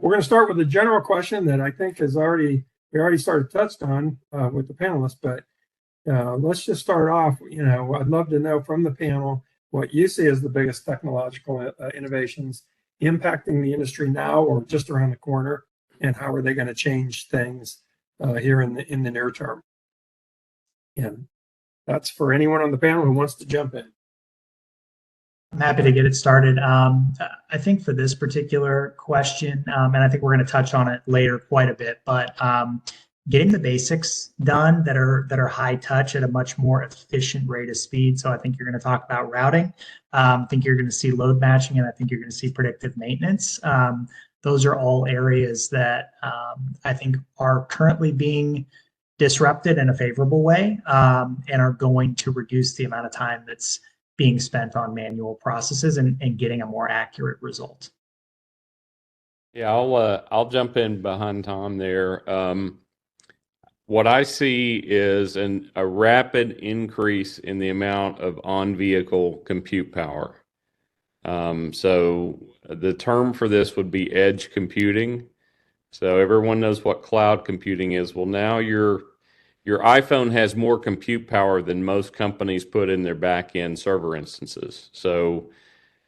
We're going to start with a general question that I think we already started touched on with the panelists, but let's just start off. I'd love to know from the panel what you see as the biggest technological innovations impacting the industry now or just around the corner, and how are they going to change things here in the near term. And that's for anyone on the panel who wants to jump in. I'm happy to get it started. I think for this particular question, and I think we're going to touch on it later quite a bit, but getting the basics done that are high touch at a much more efficient rate of speed. So I think you're going to talk about routing. I think you're going to see load matching, and I think you're going to see predictive maintenance. Those are all areas that I think are currently being disrupted in a favorable way, and are going to reduce the amount of time that's being spent on manual processes and getting a more accurate result. Yeah, I'll jump in behind Tom there. What I see is a rapid increase in the amount of on-vehicle compute power. So the term for this would be edge computing. So everyone knows what cloud computing is. Well, now your iPhone has more compute power than most companies put in their back-end server instances. So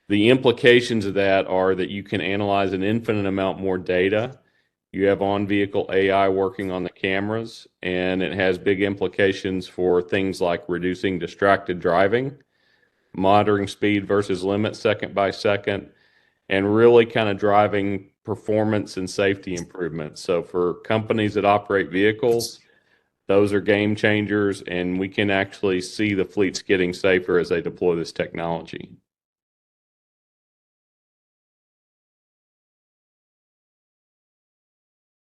the implications of that are that you can analyze an infinite amount more data. You have on-vehicle AI working on the cameras, and it has big implications for things like reducing distracted driving, monitoring speed versus limit second by second, and really kind of driving performance and safety improvements. So for companies that operate vehicles, those are game changers, and we can actually see the fleets getting safer as they deploy this technology.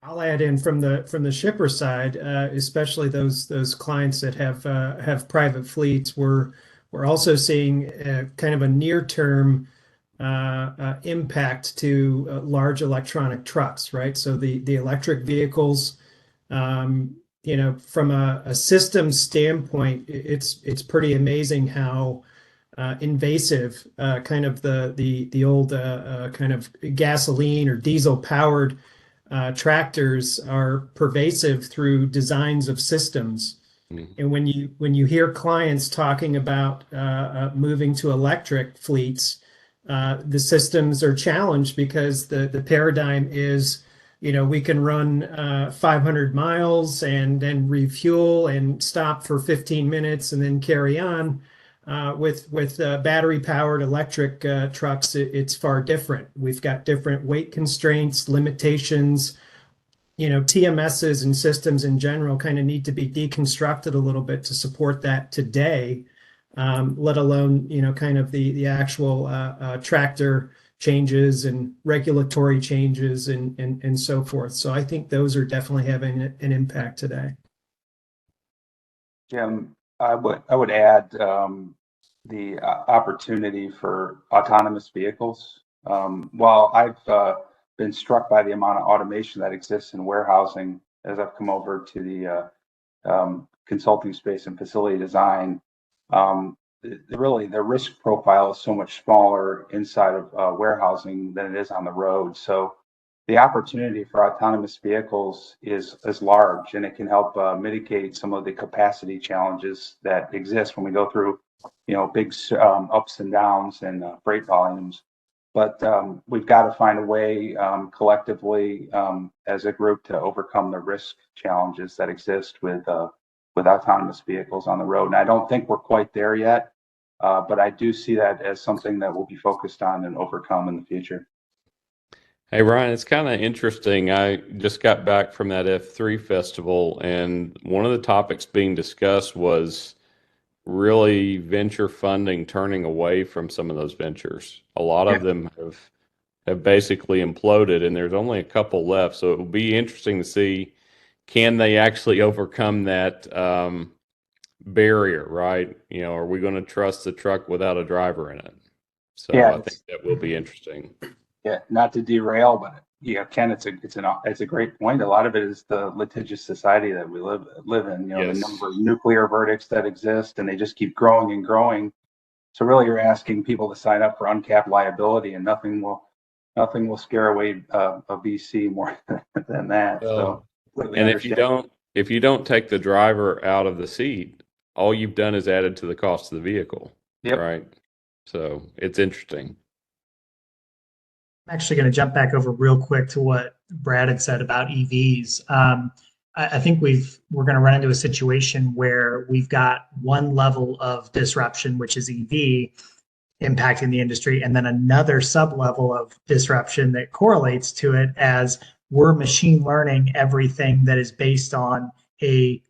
I'll add in from the shipper side, especially those clients that have private fleets. We're also seeing kind of a near-term impact to large electronic trucks, right? So the electric vehicles, from a system standpoint, it's pretty amazing how invasive kind of the old kind of gasoline or diesel powered tractors are pervasive through designs of systems. And when you hear clients talking about moving to electric fleets, the systems are challenged because the paradigm is, we can run 500 miles and then refuel and stop for 15 minutes and then carry on. With battery powered electric trucks, it's far different. We've got different weight constraints, limitations. TMSs and systems in general kind of need to be deconstructed a little bit to support that today, let alone kind of the actual tractor changes and regulatory changes and so forth. So I think those are definitely having an impact today. Jim, I would add the opportunity for autonomous vehicles. While I've been struck by the amount of automation that exists in warehousing as I've come over to the consulting space and facility design, the risk profile is so much smaller inside of warehousing than it is on the road. So the opportunity for autonomous vehicles is large, and it can help mitigate some of the capacity challenges that exist when we go through, big ups and downs and freight volumes. But we've got to find a way collectively as a group to overcome the risk challenges that exist with autonomous vehicles on the road. And I don't think we're quite there yet, but I do see that as something that we'll be focused on and overcome in the future. Hey, Ryan, it's kind of interesting. I just got back from that F3 festival, and one of the topics being discussed was really venture funding turning away from some of those ventures. A lot of them have basically imploded, and there's only a couple left. So it will be interesting to see, can they actually overcome that barrier, right? Are we going to trust the truck without a driver in it? So I think that will be interesting. Yeah, not to derail, but Ken, it's a great point. A lot of it is the litigious society that we live in. The number of nuclear verdicts that exist, and they just keep growing and growing. So really, you're asking people to sign up for uncapped liability, and nothing will nothing will scare away a VC more than that. So, completely and understand. if you don't take the driver out of the seat, all you've done is added to the cost of the vehicle, Yep. right? So it's interesting. I'm actually going to jump back over real quick to what Brad had said about EVs. I think we're going to run into a situation where we've got one level of disruption, which is EV impacting the industry, and then another sub-level of disruption that correlates to it as we're machine learning everything that is based on a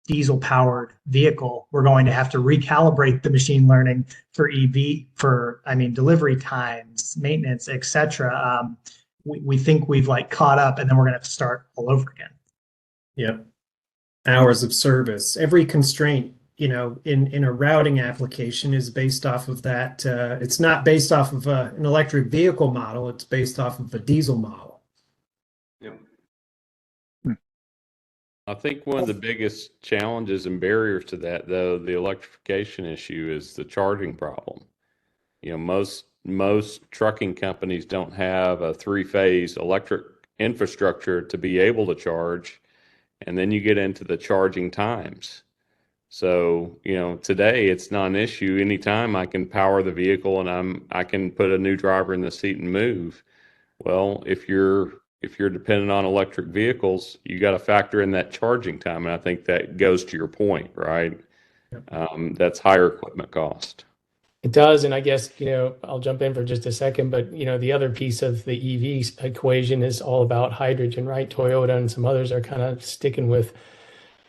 diesel-powered vehicle. We're going to have to recalibrate the machine learning for EV, delivery times, maintenance, etc. We think we've caught up, and then we're going to have to start all over again. Yep. Hours of service. Every constraint, in a routing application is based off of that. It's not based off of an electric vehicle model. It's based off of a diesel model. Yep. I think one of the biggest challenges and barriers to that, though, the electrification issue, is the charging problem. Most trucking companies don't have a three-phase electric infrastructure to be able to charge, and then you get into the charging times. So, today it's not an issue. Anytime I can power the vehicle and I can put a new driver in the seat and move. Well, if you're dependent on electric vehicles, you got to factor in that charging time. And I think that goes to your point, right? Yep. That's higher equipment cost. It does. And I guess, I'll jump in for just a second, but, the other piece of the EV equation is all about hydrogen, right? Toyota and some others are kind of sticking with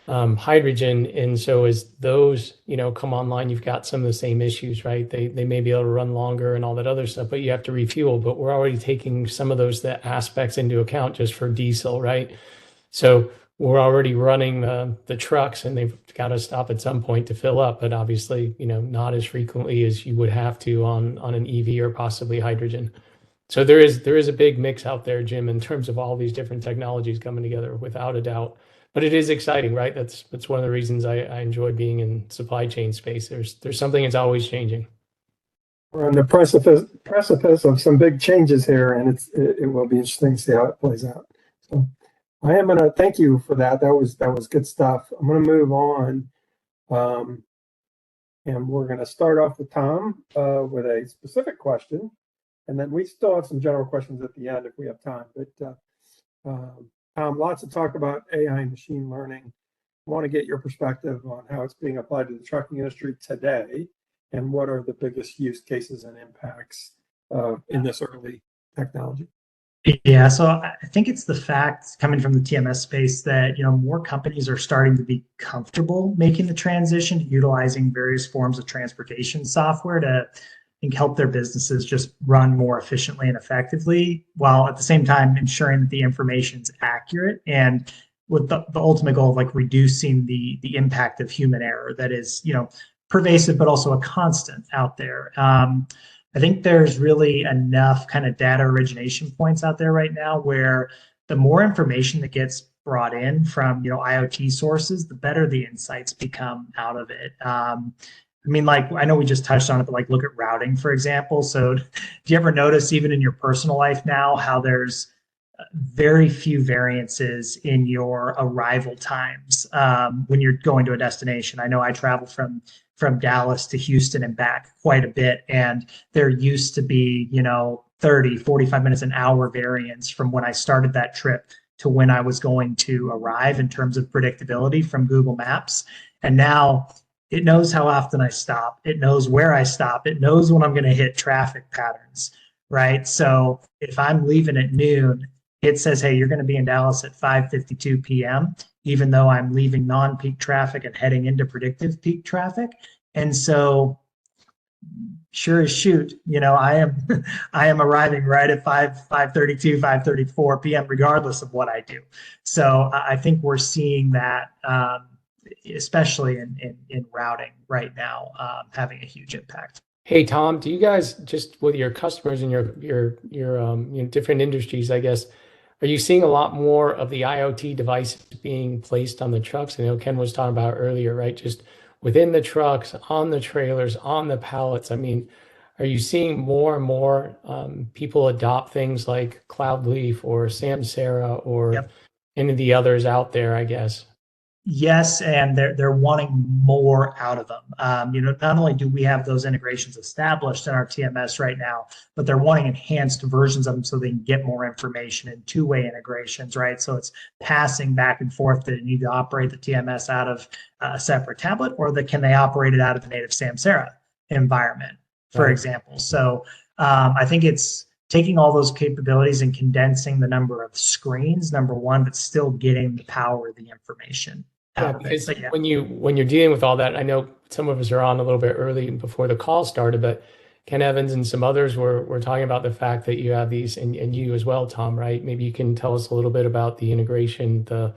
hydrogen. And so as those, come online, you've got some of the same issues, right? They may be able to run longer and all that other stuff, but you have to refuel. But we're already taking some of those aspects into account just for diesel, right? So we're already running the trucks, and they've got to stop at some point to fill up, but obviously, not as frequently as you would have to on an EV or possibly hydrogen. So there is a big mix out there, Jim, in terms of all these different technologies coming together, without a doubt. But it is exciting, right? That's one of the reasons I enjoy being in supply chain space. There's something that's always changing. We're on the precipice of some big changes here, and it will be interesting to see how it plays out. So I am going to thank you for that. That was good stuff. I'm going to move on, and we're going to start off with Tom with a specific question, and then we still have some general questions at the end if we have time. But lots of talk about AI and machine learning. I want to get your perspective on how it's being applied to the trucking industry today, and what are the biggest use cases and impacts in this early technology. Yeah, so I think it's the fact, coming from the TMS space, that more companies are starting to be comfortable making the transition to utilizing various forms of transportation software to help their businesses just run more efficiently and effectively, while at the same time ensuring that the information's accurate, and with the ultimate goal of reducing the impact of human error that is pervasive but also a constant out there. I think there's really enough kind of data origination points out there right now where the more information that gets brought in from IoT sources, the better the insights become out of it. I know we just touched on it, but look at routing, for example. So do you ever notice, even in your personal life now, how there's very few variances in your arrival times when you're going to a destination? I know I travel from Dallas to Houston and back quite a bit, and there used to be 30, 45 minutes, an hour variance from when I started that trip to when I was going to arrive in terms of predictability from Google Maps. And now it knows how often I stop. It knows where I stop. It knows when I'm going to hit traffic patterns, right? So if I'm leaving at noon, it says, hey, you're going to be in Dallas at 5:52 p.m., even though I'm leaving non-peak traffic and heading into predictive peak traffic. And so sure as shoot, I am arriving right at 5:32, 5:34 p.m., regardless of what I do. So I think we're seeing that, especially in routing right now, having a huge impact. Hey, Tom, do you guys, just with your customers and your different industries, I guess, are you seeing a lot more of the IoT devices being placed on the trucks? I know Ken was talking about earlier, right? Just within the trucks, on the trailers, on the pallets. Are are you seeing more and more people adopt things like Cloudleaf or Samsara or Yep. any of the others out there, I guess? Yes, and they're wanting more out of them. Not only do we have those integrations established in our TMS right now, but they're wanting enhanced versions of them so they can get more information and two-way integrations, right? So it's passing back and forth. Do they need to operate the TMS out of a separate tablet, or can they operate it out of the native Samsara environment, for Right. example? So I think it's taking all those capabilities and condensing the number of screens, number one, but still getting the power of the information out of it. Because But yeah. when you're dealing with all that, I know some of us are on a little bit early before the call started, but Ken Evans and some others were talking about the fact that you have these, and you as well, Tom, right? Maybe you can tell us a little bit about the integration, the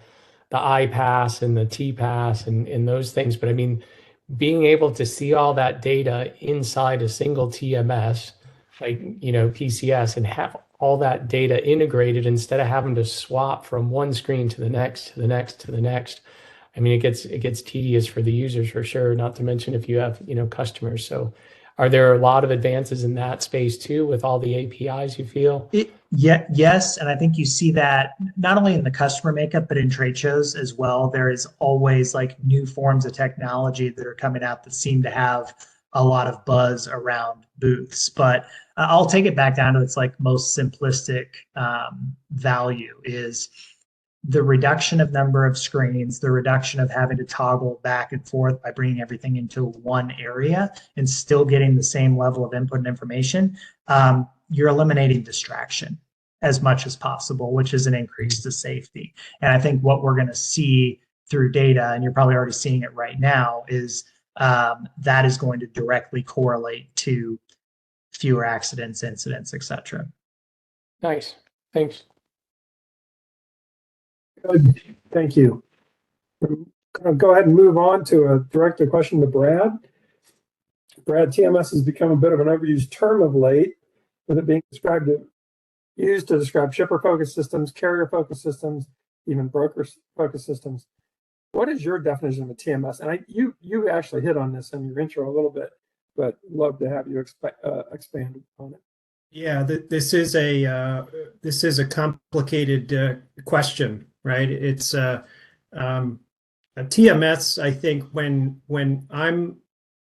iPass and the TPass and those things. But I mean, being able to see all that data inside a single TMS, like, PCS, and have all that data integrated instead of having to swap from one screen to the next, to the next, to the next. I mean, it gets tedious for the users for sure, not to mention if you have, customers. So are there a lot of advances in that space too with all the APIs you feel? Yes, and I think you see that not only in the customer makeup, but in trade shows as well. There is always like new forms of technology that are coming out that seem to have a lot of buzz around booths. But I'll take it back down to its like most simplistic value is the reduction of number of screens, the reduction of having to toggle back and forth by bringing everything into one area and still getting the same level of input and information. You're eliminating distraction as much as possible, which is an increase to safety. And I think what we're going to see through data, and you're probably already seeing it right now, is that is going to directly correlate to fewer accidents, incidents, et cetera. Nice. Thanks. Good. Thank you. I'll go ahead and move on to direct a question to Brad. Brad, TMS has become a bit of an overused term of late, with it being used to describe shipper-focused systems, carrier-focused systems, even broker-focused systems. What is your definition of a TMS? And you actually hit on this in your intro a little bit, but love to have you expand on it. Yeah, this is a complicated question, right? It's a TMS. I think when I'm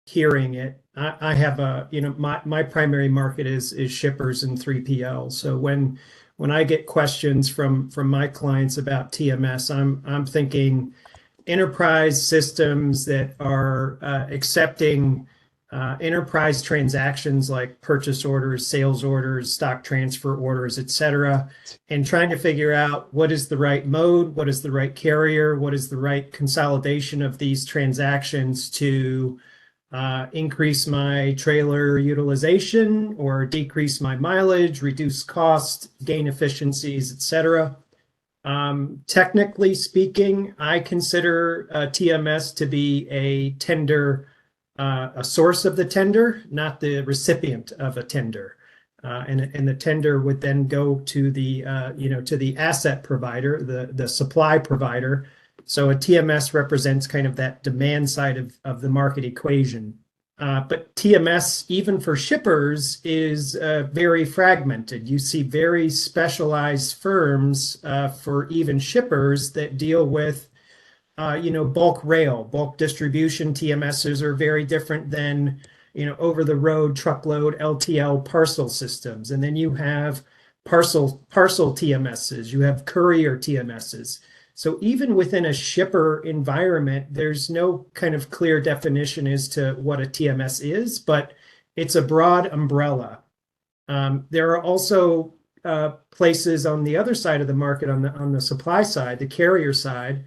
hearing it, I have my primary market is shippers and 3PL. So when I get questions from my clients about TMS, I'm thinking enterprise systems that are accepting enterprise transactions like purchase orders, sales orders, stock transfer orders, et cetera, and trying to figure out what is the right mode, what is the right carrier, what is the right consolidation of these transactions to increase my trailer utilization or decrease my mileage, reduce cost, gain efficiencies, et cetera. Technically speaking, I consider TMS to be a tender, a source of the tender, not the recipient of a tender. And the tender would then go to the to the asset provider, the supply provider. So a TMS represents kind of that demand side of the market equation. But TMS, even for shippers, is very fragmented. You see very specialized firms for even shippers that deal with bulk rail, bulk distribution. TMSs are very different than over the road truckload LTL parcel systems. And then you have parcel TMSs, you have courier TMSs. So even within a shipper environment, there's no kind of clear definition as to what a TMS is, but it's a broad umbrella. There are also places on the other side of the market, on the supply side, the carrier side,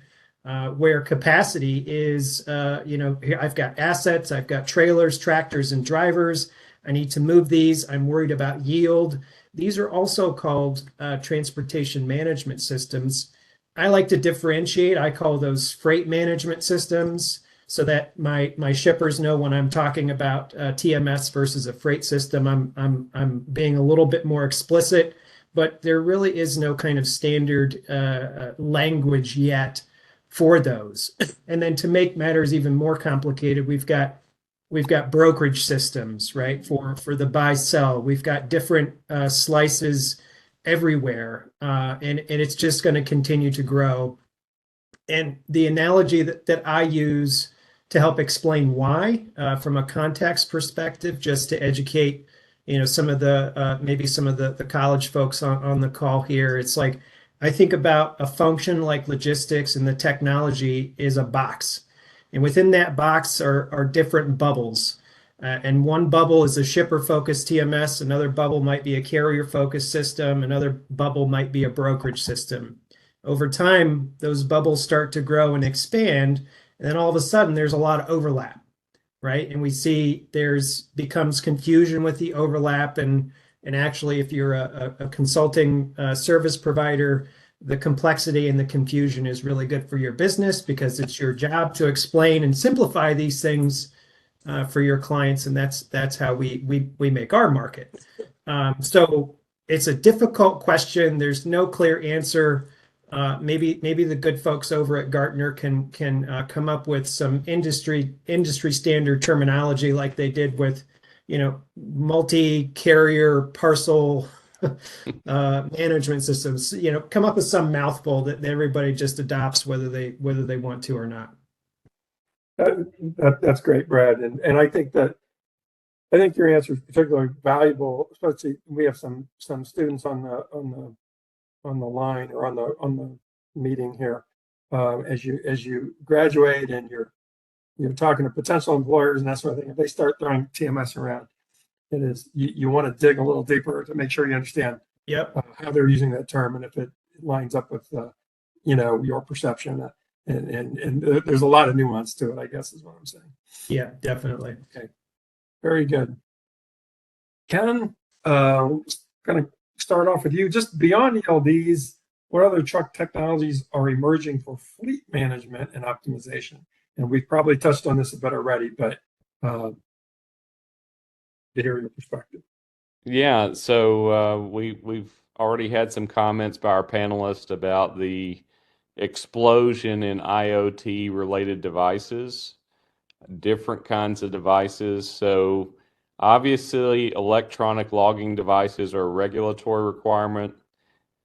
where capacity is, I've got assets, I've got trailers, tractors, and drivers. I need to move these. I'm worried about yield. These are also called transportation management systems. I like to differentiate. I call those freight management systems so that my shippers know when I'm talking about TMS versus a freight system. I'm being a little bit more explicit, but there really is no kind of standard language yet for those. And then to make matters even more complicated, we've got we've got brokerage systems, right? For the buy sell, we've got different slices everywhere, and it's just going to continue to grow. And the analogy that I use to help explain why, from a context perspective, just to educate, some of the maybe some of the college folks on the call here, it's like I think about a function like logistics, and the technology is a box, and within that box are different bubbles. And one bubble is a shipper-focused TMS, another bubble might be a carrier-focused system, another bubble might be a brokerage system. Over time, those bubbles start to grow and expand, and then all of a sudden there's a lot of overlap, right? And we see becomes confusion with the overlap, and actually, if you're a consulting service provider, the complexity and the confusion is really good for your business, because it's your job to explain and simplify these things for your clients, and that's how we make our market. So it's a difficult question. There's no clear answer. Maybe the good folks over at Gartner can come up with some industry standard terminology, like they did with multi-carrier parcel management systems. Come up with some mouthful that everybody just adopts, whether they want to or not. That's great, Brad, and I think your answer is particularly valuable, especially we have some students on the line, or on the meeting here. As you graduate and you're talking to potential employers and that sort of thing, if they start throwing TMS around, it is you want to dig a little deeper to make sure you understand how they're using that term, and if it lines up with your perception. And there's a lot of nuance to it, I guess, is what I'm saying. Yeah, definitely. Okay, very good. Ken, going to start off with you. Just beyond ELDs, what other truck technologies are emerging for fleet management and optimization? And we've probably touched on this a bit already, but to hear your perspective. Yeah, so we've already had some comments by our panelists about the explosion in IoT related devices, different kinds of devices. So obviously electronic logging devices are a regulatory requirement.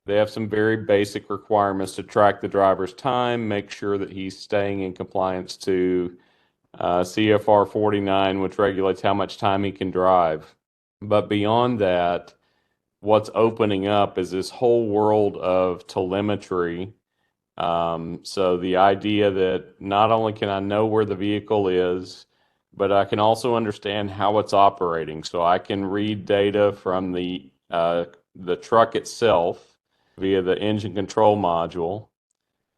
They have some very basic requirements to track the driver's time, make sure that he's staying in compliance to CFR 49, which regulates how much time he can drive. But beyond that, what's opening up is this whole world of telemetry. So the idea that not only can I know where the vehicle is, but I can also understand how it's operating. So I can read data from the truck itself via the engine control module.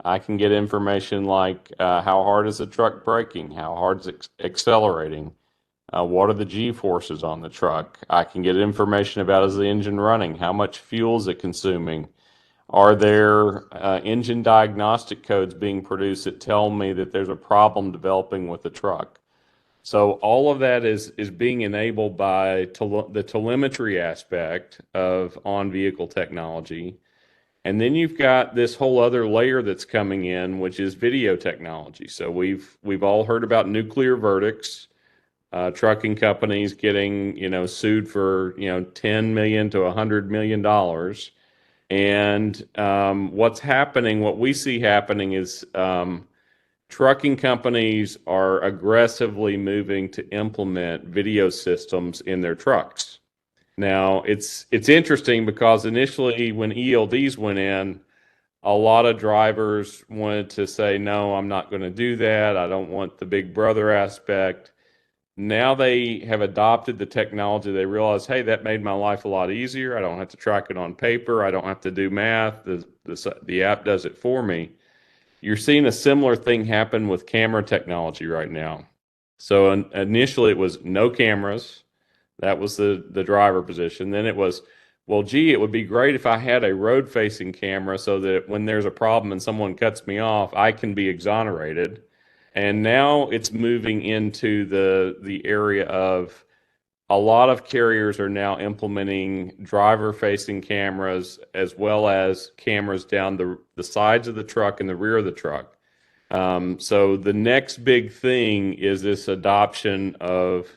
I can get information like how hard is the truck braking, how hard is it accelerating, what are the G-forces on the truck. I can get information about, is the engine running, how much fuel is it consuming. Are there engine diagnostic codes being produced that tell me that there's a problem developing with the truck? So all of that is being enabled by the telemetry aspect of on-vehicle technology. And then you've got this whole other layer that's coming in, which is video technology. So we've all heard about nuclear verdicts, trucking companies getting sued for $10 million to $100 million. And what's happening, what we see happening is trucking companies are aggressively moving to implement video systems in their trucks. Now, it's interesting because initially when ELDs went in, a lot of drivers wanted to say, no, I'm not going to do that. I don't want the big brother aspect. Now they have adopted the technology. They realize, hey, that made my life a lot easier. I don't have to track it on paper. I don't have to do math. The app does it for me. You're seeing a similar thing happen with camera technology right now. So initially it was no cameras. That was the driver position. Then it was, well, gee, it would be great if I had a road-facing camera so that when there's a problem and someone cuts me off, I can be exonerated. And now it's moving into the area of a lot of carriers are now implementing driver-facing cameras as well as cameras down the sides of the truck and the rear of the truck. So the next big thing is this adoption of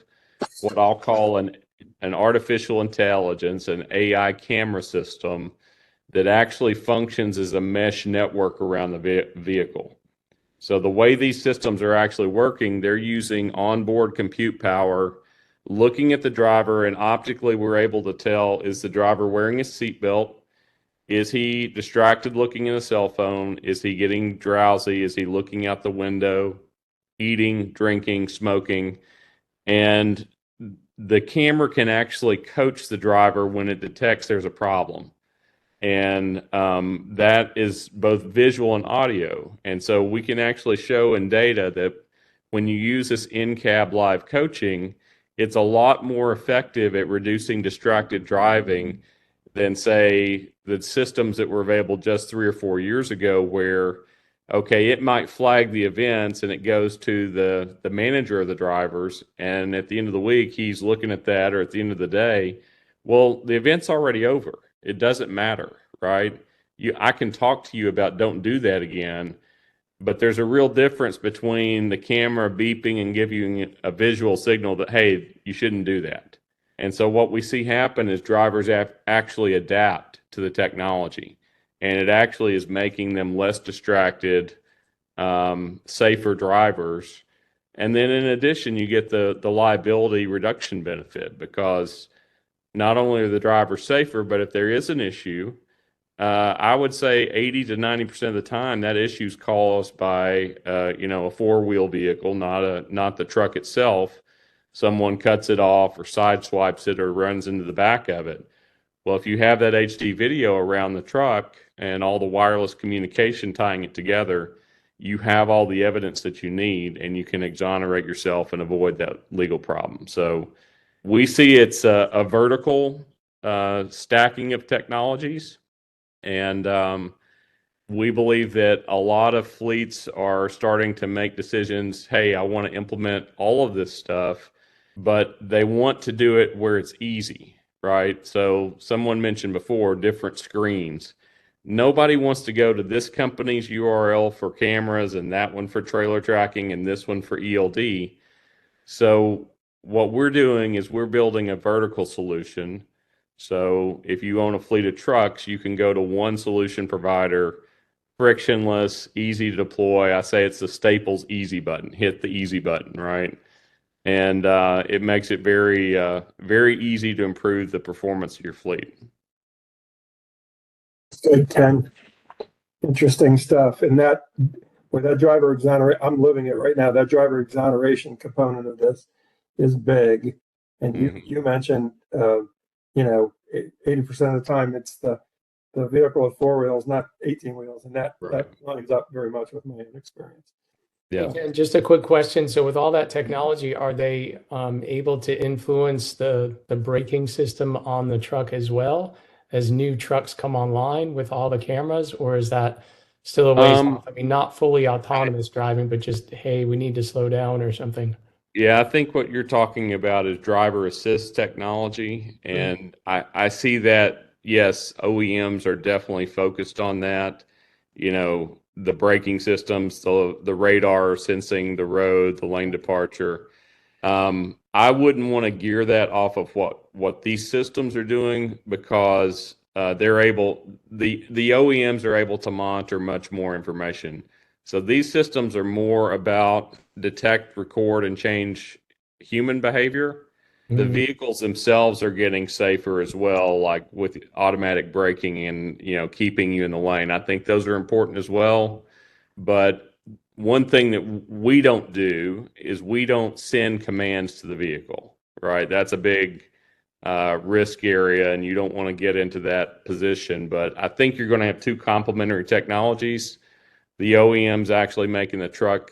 what I'll call an artificial intelligence, an AI camera system that actually functions as a mesh network around the vehicle. So the way these systems are actually working, they're using onboard compute power, looking at the driver, and optically we're able to tell, is the driver wearing a seatbelt? Is he distracted looking at a cell phone? Is he getting drowsy? Is he looking out the window, eating, drinking, smoking? And the camera can actually coach the driver when it detects there's a problem. And that is both visual and audio. And so we can actually show in data that when you use this in-cab live coaching, it's a lot more effective at reducing distracted driving than, say, the systems that were available just 3 or 4 years ago, where, okay, it might flag the events and it goes to the manager of the drivers, and at the end of the week, he's looking at that, or at the end of the day, well, the event's already over. It doesn't matter, right? I can talk to you about don't do that again, but there's a real difference between the camera beeping and giving a visual signal that, hey, you shouldn't do that. And so what we see happen is drivers actually adapt to the technology, and it actually is making them less distracted, safer drivers. And then in addition, you get the liability reduction benefit, because not only are the drivers safer, but if there is an issue, I would say 80 to 90% of the time that issue is caused by a four-wheel vehicle, not the truck itself. Someone cuts it off or sideswipes it or runs into the back of it. Well, if you have that HD video around the truck and all the wireless communication tying it together, you have all the evidence that you need, and you can exonerate yourself and avoid that legal problem. So we see it's a vertical stacking of technologies, and we believe that a lot of fleets are starting to make decisions. Hey, I want to implement all of this stuff, but they want to do it where it's easy, right? So someone mentioned before different screens. Nobody wants to go to this company's URL for cameras and that one for trailer tracking and this one for ELD. So what we're doing is we're building a vertical solution. So if you own a fleet of trucks, you can go to one solution provider, frictionless, easy to deploy. I say it's the Staples easy button. Hit the easy button, right? And it makes it very, very easy to improve the performance of your fleet. Good, Ken. Interesting stuff. And that, with that driver exoneration, I'm living it right now. That driver exoneration component of this is big. And you mentioned, 80% of the time it's the vehicle with 4 wheels, not 18 wheels, and that lines up very much with my own experience. Yeah. And just a quick question. So with all that technology, are they able to influence the braking system on the truck as well as new trucks come online with all the cameras, or is that still a ways off? I mean, not fully autonomous driving, but just, hey, we need to slow down or something. Yeah, I think what you're talking about is driver assist technology. And I see that, yes, OEMs are definitely focused on that. The braking systems, the radar sensing the road, the lane departure. I wouldn't want to gear that off of what these systems are doing, because the OEMs are able to monitor much more information. So these systems are more about detect, record, and change human behavior. The vehicles themselves are getting safer as well, like with automatic braking and keeping you in the lane. I think those are important as well. But one thing that we don't do is we don't send commands to the vehicle, right? That's a big risk area, and you don't want to get into that position. But I think you're going to have two complementary technologies. The OEMs actually making the truck,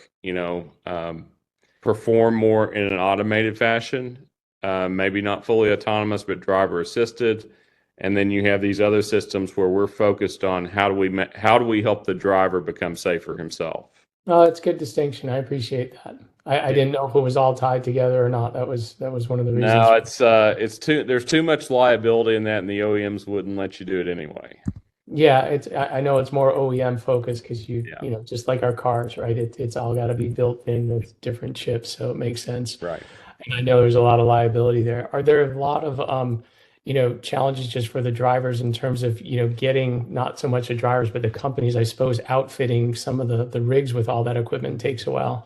perform more in an automated fashion, maybe not fully autonomous, but driver assisted. And then you have these other systems where we're focused on how do we help the driver become safer himself. Oh, that's a good distinction. I appreciate that. I didn't know if it was all tied together or not. That was one of the reasons. No, there's too much liability in that, and the OEMs wouldn't let you do it anyway. Yeah, I know it's more OEM focused because Yeah. you know, just like our cars, right? It's all got to be built in with different chips, so it makes sense. Right. And I know there's a lot of liability there. Are there a lot of you know, challenges just for the drivers in terms of, you know, getting not so much the drivers, but the companies, I suppose, outfitting some of the rigs with all that equipment takes a while.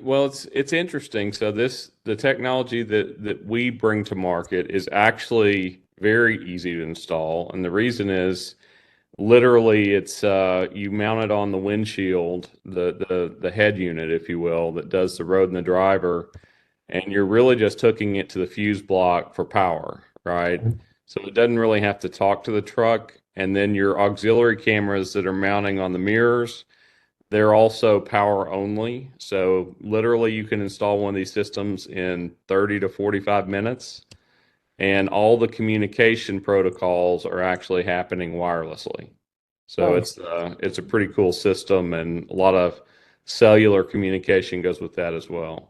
Well, it's interesting. So the technology that we bring to market is actually very easy to install, and the reason is literally it's you mount it on the windshield, the head unit, if you will, that does the road and the driver, and you're really just hooking it to the fuse block for power, right? So it doesn't really have to talk to the truck, and then your auxiliary cameras that are mounting on the mirrors, they're also power only. So literally you can install one of these systems in 30 to 45 minutes, and all the communication protocols are actually happening wirelessly. So Nice. it's a pretty cool system, and a lot of cellular communication goes with that as well.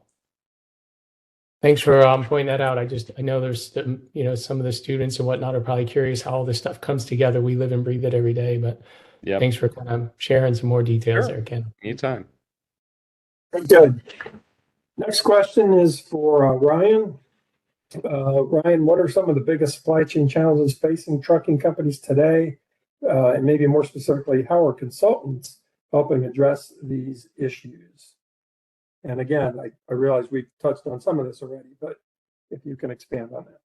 Thanks for pointing that out. I know there's you know, some of the students and whatnot are probably curious how all this stuff comes together. We live and breathe it every day, but Yep. thanks for kind of sharing some more details Sure. there, Ken. Anytime. Very good. Next question is for Ryan. Ryan, what are some of the biggest supply chain challenges facing trucking companies today? And maybe more specifically, how are consultants helping address these issues? And again, I realize we've touched on some of this already, but if you can expand on that.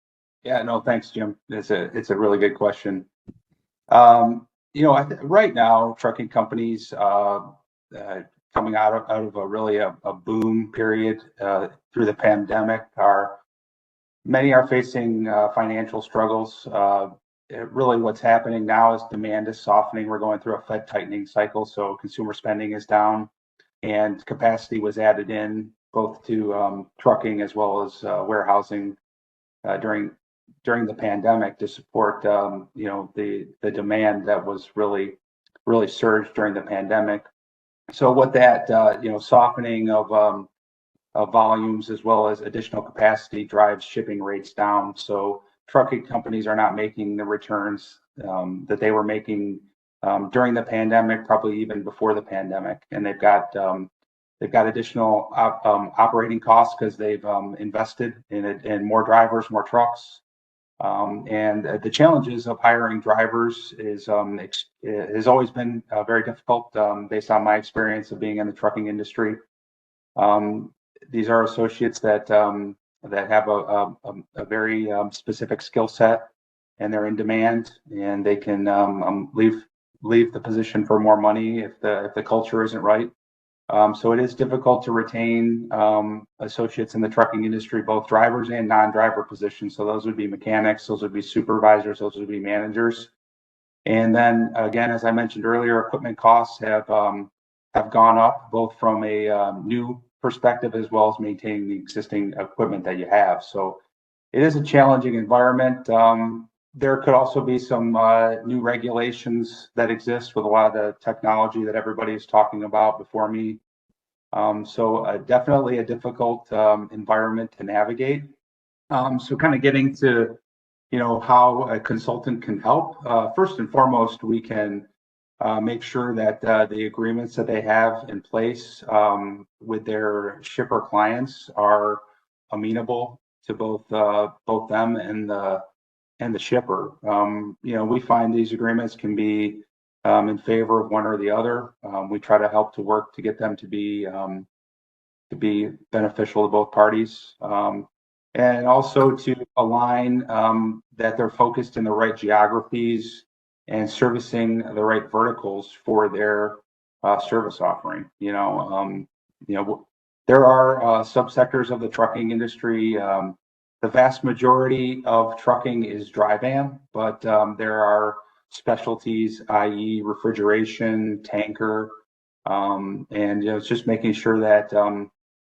Yeah, no, thanks, Jim. It's a really good question. You know, right now, trucking companies coming out of a really a boom period through the pandemic many are facing financial struggles. Really what's happening now is demand is softening. We're going through a Fed tightening cycle, so consumer spending is down, and capacity was added in both to trucking as well as warehousing during the pandemic to support you know, the demand that was really surged during the pandemic. So what that you know, softening of volumes as well as additional capacity drives shipping rates down. So trucking companies are not making the returns that they were making during the pandemic, probably even before the pandemic, and they've got additional operating costs because they've invested in more drivers, more trucks. And the challenges of hiring drivers is has always been very difficult based on my experience of being in the trucking industry. These are associates that have a very specific skill set, and they're in demand, and they can leave the position for more money if the culture isn't right. So it is difficult to retain associates in the trucking industry, both drivers and non-driver positions. So those would be mechanics, those would be supervisors, those would be managers. And then again, as I mentioned earlier, equipment costs have gone up both from a new perspective as well as maintaining the existing equipment that you have. So it is a challenging environment. There could also be some new regulations that exist with a lot of the technology that everybody is talking about before me. So definitely a difficult environment to navigate. So kind of getting to, you know, how a consultant can help. First and foremost, we can make sure that the agreements that they have in place with their shipper clients are amenable to both them and the shipper. You know, we find these agreements can be in favor of one or the other. We try to help to work to get them to be beneficial to both parties. And also to align that they're focused in the right geographies and servicing the right verticals for their service offering. You know, there are subsectors of the trucking industry. The vast majority of trucking is dry van, but there are specialties, i.e., refrigeration, tanker, and you know, it's just making sure that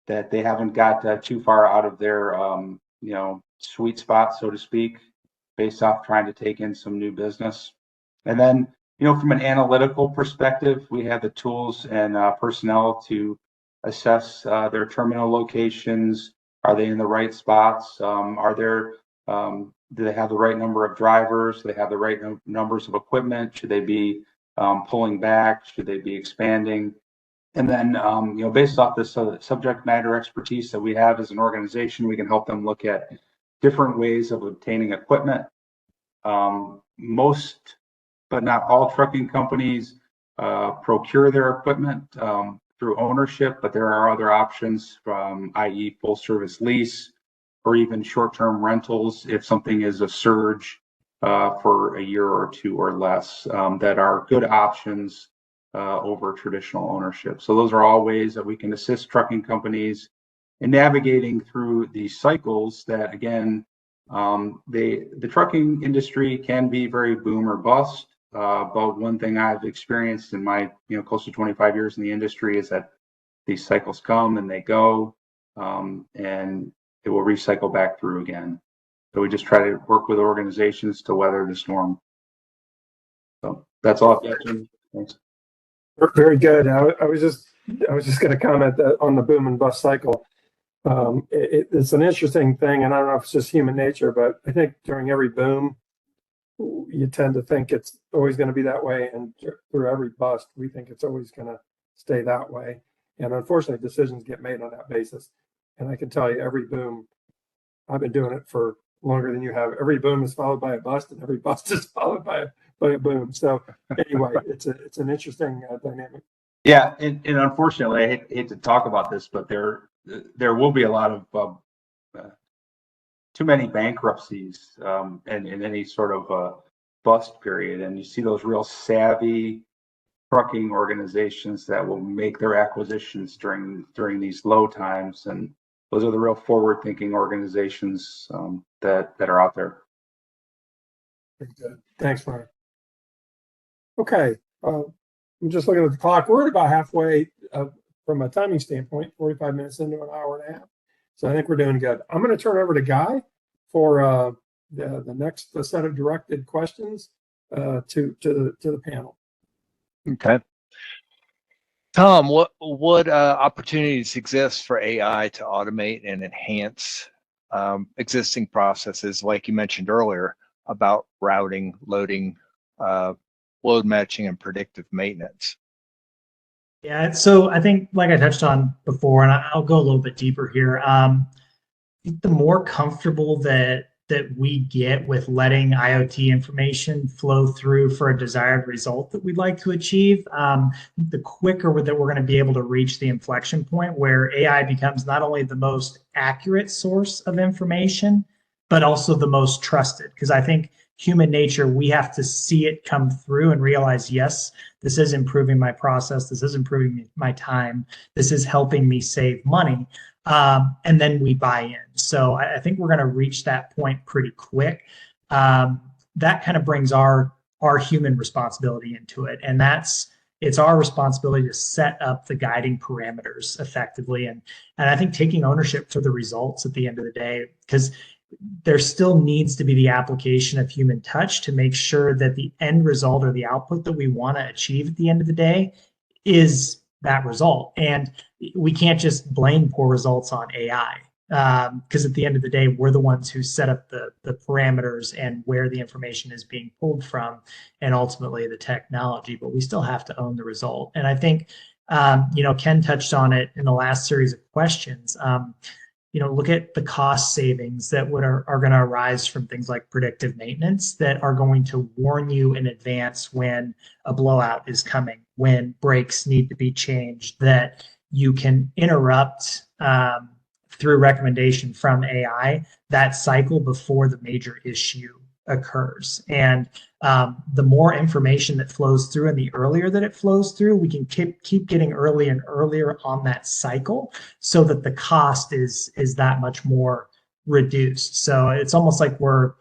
that they haven't got too far out of their you know, sweet spot, so to speak, based off trying to take in some new business. And then, you know, from an analytical perspective, we have the tools and personnel to assess their terminal locations. Are they in the right spots? Are there Do they have the right number of drivers? Do they have the right numbers of equipment? Should they be pulling back? Should they be expanding? And then, based off this subject matter expertise that we have as an organization, we can help them look at different ways of obtaining equipment. Most, but not all trucking companies procure their equipment through ownership, but there are other options from, i.e. full service lease, or even short-term rentals if something is a surge for a year or two or less, that are good options over traditional ownership. So those are all ways that we can assist trucking companies in navigating through these cycles that, again, the trucking industry can be very boom or bust. But one thing I've experienced in my close to 25 years in the industry is that these cycles come and they go, and it will recycle back through again. So we just try to work with organizations to weather the storm. So that's all I've got, Jim. Thanks. Very good. I was just going to comment that on the boom and bust cycle. It's an interesting thing, and I don't know if it's just human nature, but I think during every boom, you tend to think it's always going to be that way, and through every bust, we think it's always going to stay that way. And unfortunately, decisions get made on that basis. And I can tell you, every boom, I've been doing it for longer than you have. Every boom is followed by a bust, and every bust is followed by a boom. So anyway, it's an interesting dynamic. Yeah, and unfortunately, I hate to talk about this, but there will be a lot of too many bankruptcies in any sort of bust period, and you see those real savvy trucking organizations that will make their acquisitions during these low times, and those are the real forward-thinking organizations that are out there. Very good. Thanks, Mark. Okay, I'm just looking at the clock. We're at about halfway from a timing standpoint, 45 minutes into an hour and a half. So I think we're doing good. I'm going to turn over to Guy for the next set of directed questions to the panel. Okay. Tom, what opportunities exist for AI to automate and enhance existing processes, like you mentioned earlier, about routing, loading, load matching, and predictive maintenance? Yeah, so I think, like I touched on before, and I'll go a little bit deeper here. The more comfortable that we get with letting IoT information flow through for a desired result that we'd like to achieve, the quicker that we're going to be able to reach the inflection point where AI becomes not only the most accurate source of information, but also the most trusted. Because I think human nature, we have to see it come through and realize, yes, this is improving my process, this is improving my time, this is helping me save money. And then we buy in. So I think we're going to reach that point pretty quick. That kind of brings our human responsibility into it. And it's our responsibility to set up the guiding parameters effectively. And I think taking ownership for the results at the end of the day, because there still needs to be the application of human touch to make sure that the end result or the output that we want to achieve at the end of the day is that result. And we can't just blame poor results on AI, because at the end of the day, we're the ones who set up the parameters and where the information is being pulled from, and ultimately the technology, but we still have to own the result. And I think, Ken touched on it in the last series of questions. Look at the cost savings that are going to arise from things like predictive maintenance that are going to warn you in advance when a blowout is coming, when brakes need to be changed, that you can interrupt through recommendation from AI that cycle before the major issue occurs. And the more information that flows through and the earlier that it flows through, we can keep getting earlier and earlier on that cycle so that the cost is that much more reduced. So it's almost like we're,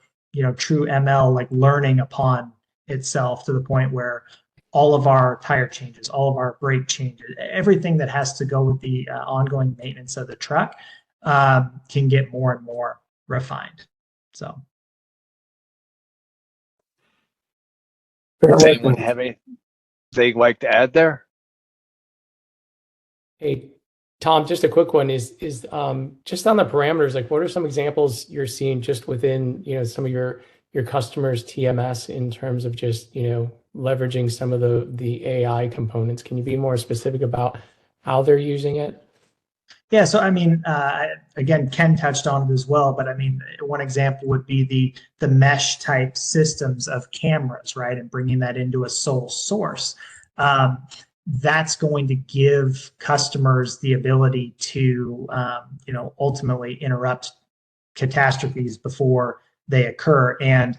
true ML, like learning upon itself to the point where all of our tire changes, all of our brake changes, everything that has to go with the ongoing maintenance of the truck can get more and more refined. So. Does anyone have anything they'd like to add there? Hey, Tom, just a quick one is just on the parameters, like what are some examples you're seeing just within, some of your customers' TMS in terms of just, leveraging some of the AI components? Can you be more specific about how they're using it? Yeah, so I mean, again, Ken touched on it as well, but I mean, one example would be the mesh type systems of cameras, right, and bringing that into a sole source. That's going to give customers the ability to, ultimately interrupt catastrophes before they occur. And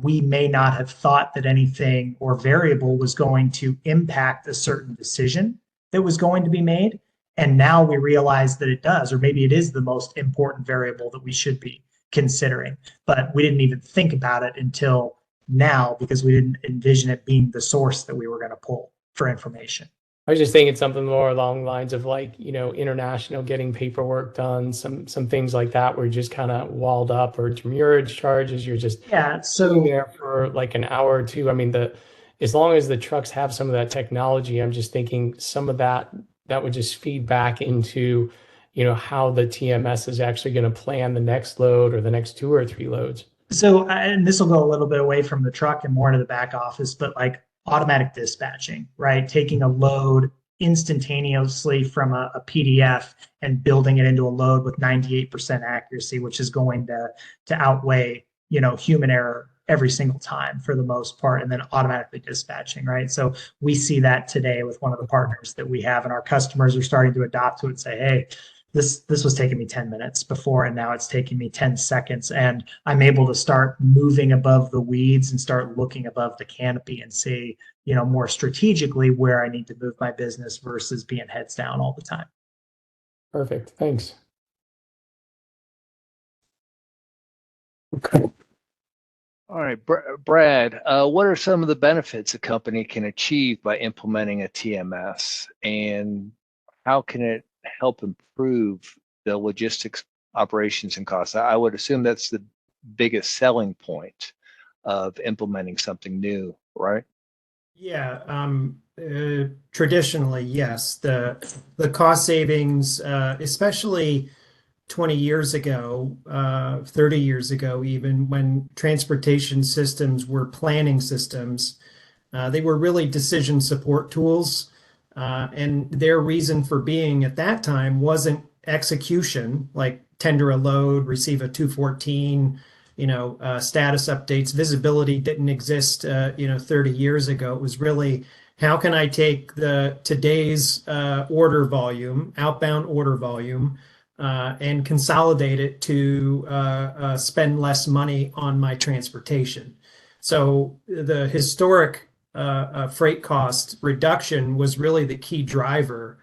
we may not have thought that anything or variable was going to impact a certain decision that was going to be made. And now we realize that it does, or maybe it is the most important variable that we should be considering. But we didn't even think about it until now because we didn't envision it being the source that we were going to pull for information. I was just thinking something more along the lines of like, international getting paperwork done, some things like that where you're just kind of walled up, or demurrage charges, you're just sitting there for like an hour or two. I mean, as long as the trucks have some of that technology, I'm just thinking some of that would just feed back into, how the TMS is actually going to plan the next load or the next 2 or 3 loads. So, and this will go a little bit away from the truck and more into the back office, but like automatic dispatching, right? Taking a load instantaneously from a PDF and building it into a load with 98% accuracy, which is going to outweigh, human error every single time for the most part, and then automatically dispatching, right? So we see that today with one of the partners that we have, and our customers are starting to adopt to it and say, hey, this was taking me 10 minutes before, and now it's taking me 10 seconds. And I'm able to start moving above the weeds and start looking above the canopy and see, more strategically where I need to move my business versus being heads down all the time. Perfect. Thanks. Okay. All right, Brad, what are some of the benefits a company can achieve by implementing a TMS, and how can it help improve the logistics operations and costs? I would assume that's the biggest selling point of implementing something new, right? Yeah, traditionally, yes. The cost savings, especially 20 years ago, 30 years ago, even when transportation systems were planning systems, they were really decision support tools. And their reason for being at that time wasn't execution, like tender a load, receive a 214, status updates. Visibility didn't exist, 30 years ago. It was really, how can I take today's order volume, outbound order volume, and consolidate it to spend less money on my transportation. So the historic freight cost reduction was really the key driver.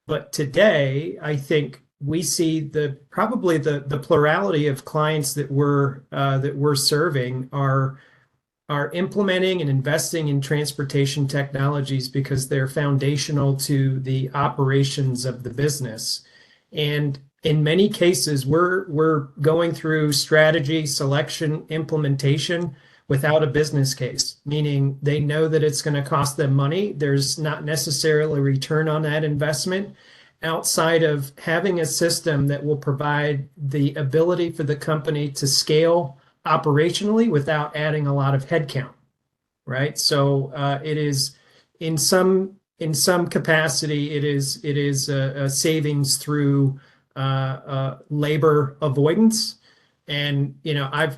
But today, I think we see probably the plurality of clients that we're serving are implementing and investing in transportation technologies because they're foundational to the operations of the business. And in many cases, we're going through strategy, selection, implementation without a business case, meaning they know that it's going to cost them money. There's not necessarily a return on that investment outside of having a system that will provide the ability for the company to scale operationally without adding a lot of headcount, right? So it is in some capacity, it is a savings through labor avoidance. And I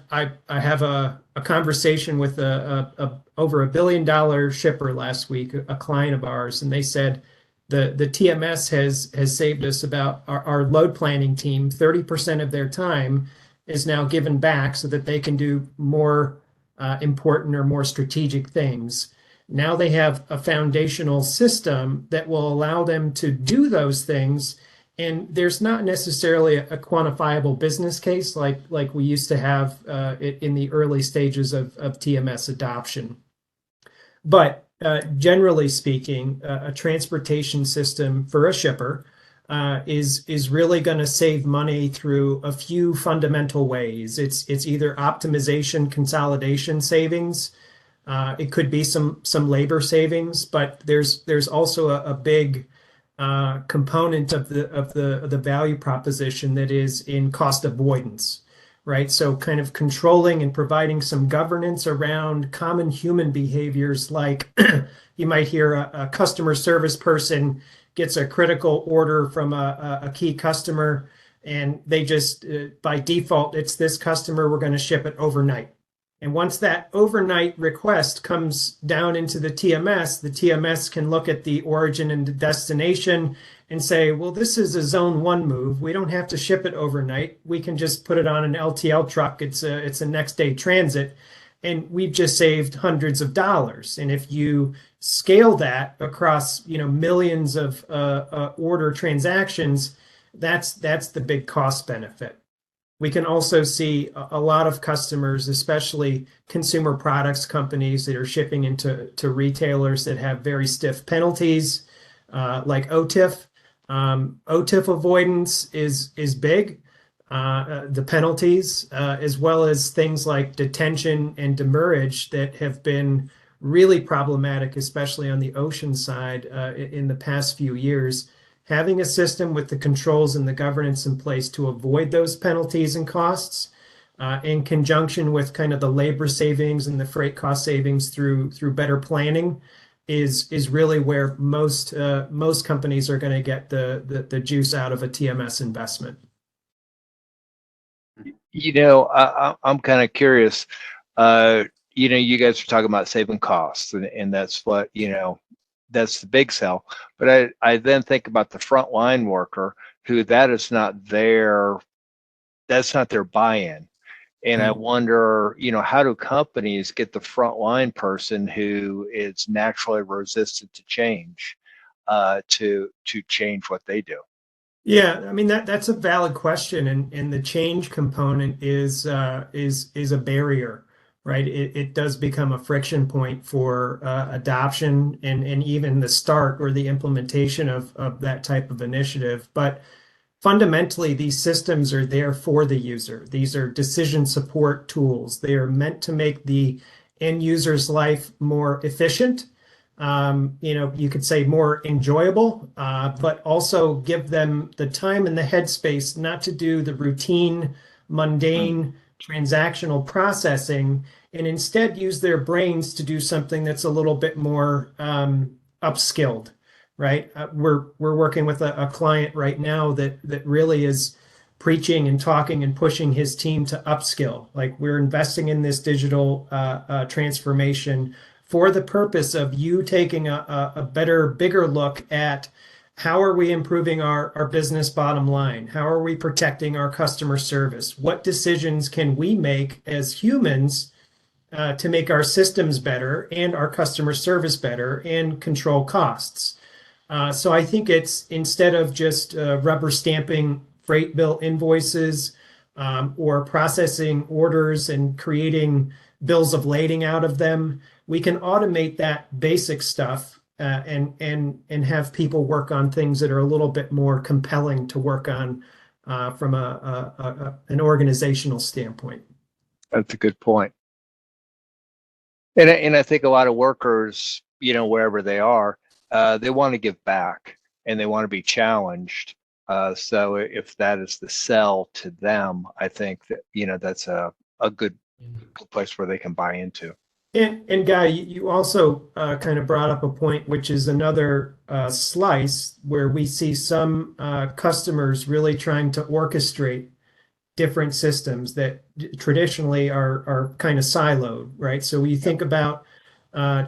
have a conversation with over $1 billion shipper last week, a client of ours, and they said the TMS has saved us about our load planning team 30% of their time is now given back so that they can do more important or more strategic things. Now they have a foundational system that will allow them to do those things. And there's not necessarily a quantifiable business case like we used to have in the early stages of TMS adoption. But generally speaking, a transportation system for a shipper is really going to save money through a few fundamental ways. It's either optimization, consolidation savings. It could be some labor savings, but there's also a big component of the value proposition that is in cost avoidance, right? So kind of controlling and providing some governance around common human behaviors, like you might hear a customer service person gets a critical order from a key customer, and they just, by default, it's this customer, we're going to ship it overnight. And once that overnight request comes down into the TMS can look at the origin and the destination and say, well, this is a zone 1 move. We don't have to ship it overnight. We can just put it on an LTL truck. It's a next day transit. And we've just saved hundreds of dollars. And if you scale that across, millions of order transactions, that's the big cost benefit. We can also see a lot of customers, especially consumer products companies that are shipping into retailers that have very stiff penalties, like OTIF. OTIF avoidance is big. The penalties, as well as things like detention and demurrage that have been really problematic, especially on the ocean side in the past few years. Having a system with the controls and the governance in place to avoid those penalties and costs, in conjunction with kind of the labor savings and the freight cost savings through better planning, is really where most companies are going to get the juice out of a TMS investment. I'm kind of curious. You guys are talking about saving costs, and that's what that's the big sell. But I then think about the frontline worker who that's not their buy-in. And I wonder, how do companies get the frontline person who is naturally resistant to change to change what they do? Yeah, I mean that's a valid question, and the change component is a barrier, right? It does become a friction point for adoption and even the start or the implementation of that type of initiative. But fundamentally, these systems are there for the user. These are decision support tools. They are meant to make the end user's life more efficient. You could say more enjoyable, but also give them the time and the headspace not to do the routine, mundane, transactional processing, and instead use their brains to do something that's a little bit more upskilled, right? We're working with a client right now that really is preaching and talking and pushing his team to upskill. Like, we're investing in this digital transformation for the purpose of you taking a better, bigger look at how are we improving our business bottom line? How are we protecting our customer service? What decisions can we make as humans to make our systems better and our customer service better and control costs? So I think it's, instead of just rubber stamping freight bill invoices or processing orders and creating bills of lading out of them, we can automate that basic stuff and have people work on things that are a little bit more compelling to work on from an organizational standpoint. That's a good point. And I think a lot of workers, wherever they are, they want to give back and they want to be challenged. So if that is the sell to them, I think that, that's a good place where they can buy into. And Guy, you also kind of brought up a point, which is another slice where we see some customers really trying to orchestrate different systems that traditionally are kind of siloed, right? So we think about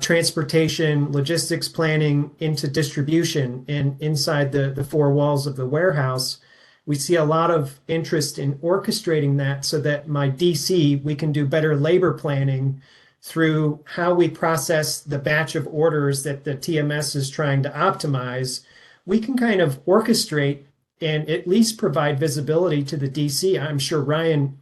transportation, logistics planning into distribution and inside the four walls of the warehouse. We see a lot of interest in orchestrating that so that my DC, we can do better labor planning through how we process the batch of orders that the TMS is trying to optimize. We can kind of orchestrate and at least provide visibility to the DC. I'm sure Ryan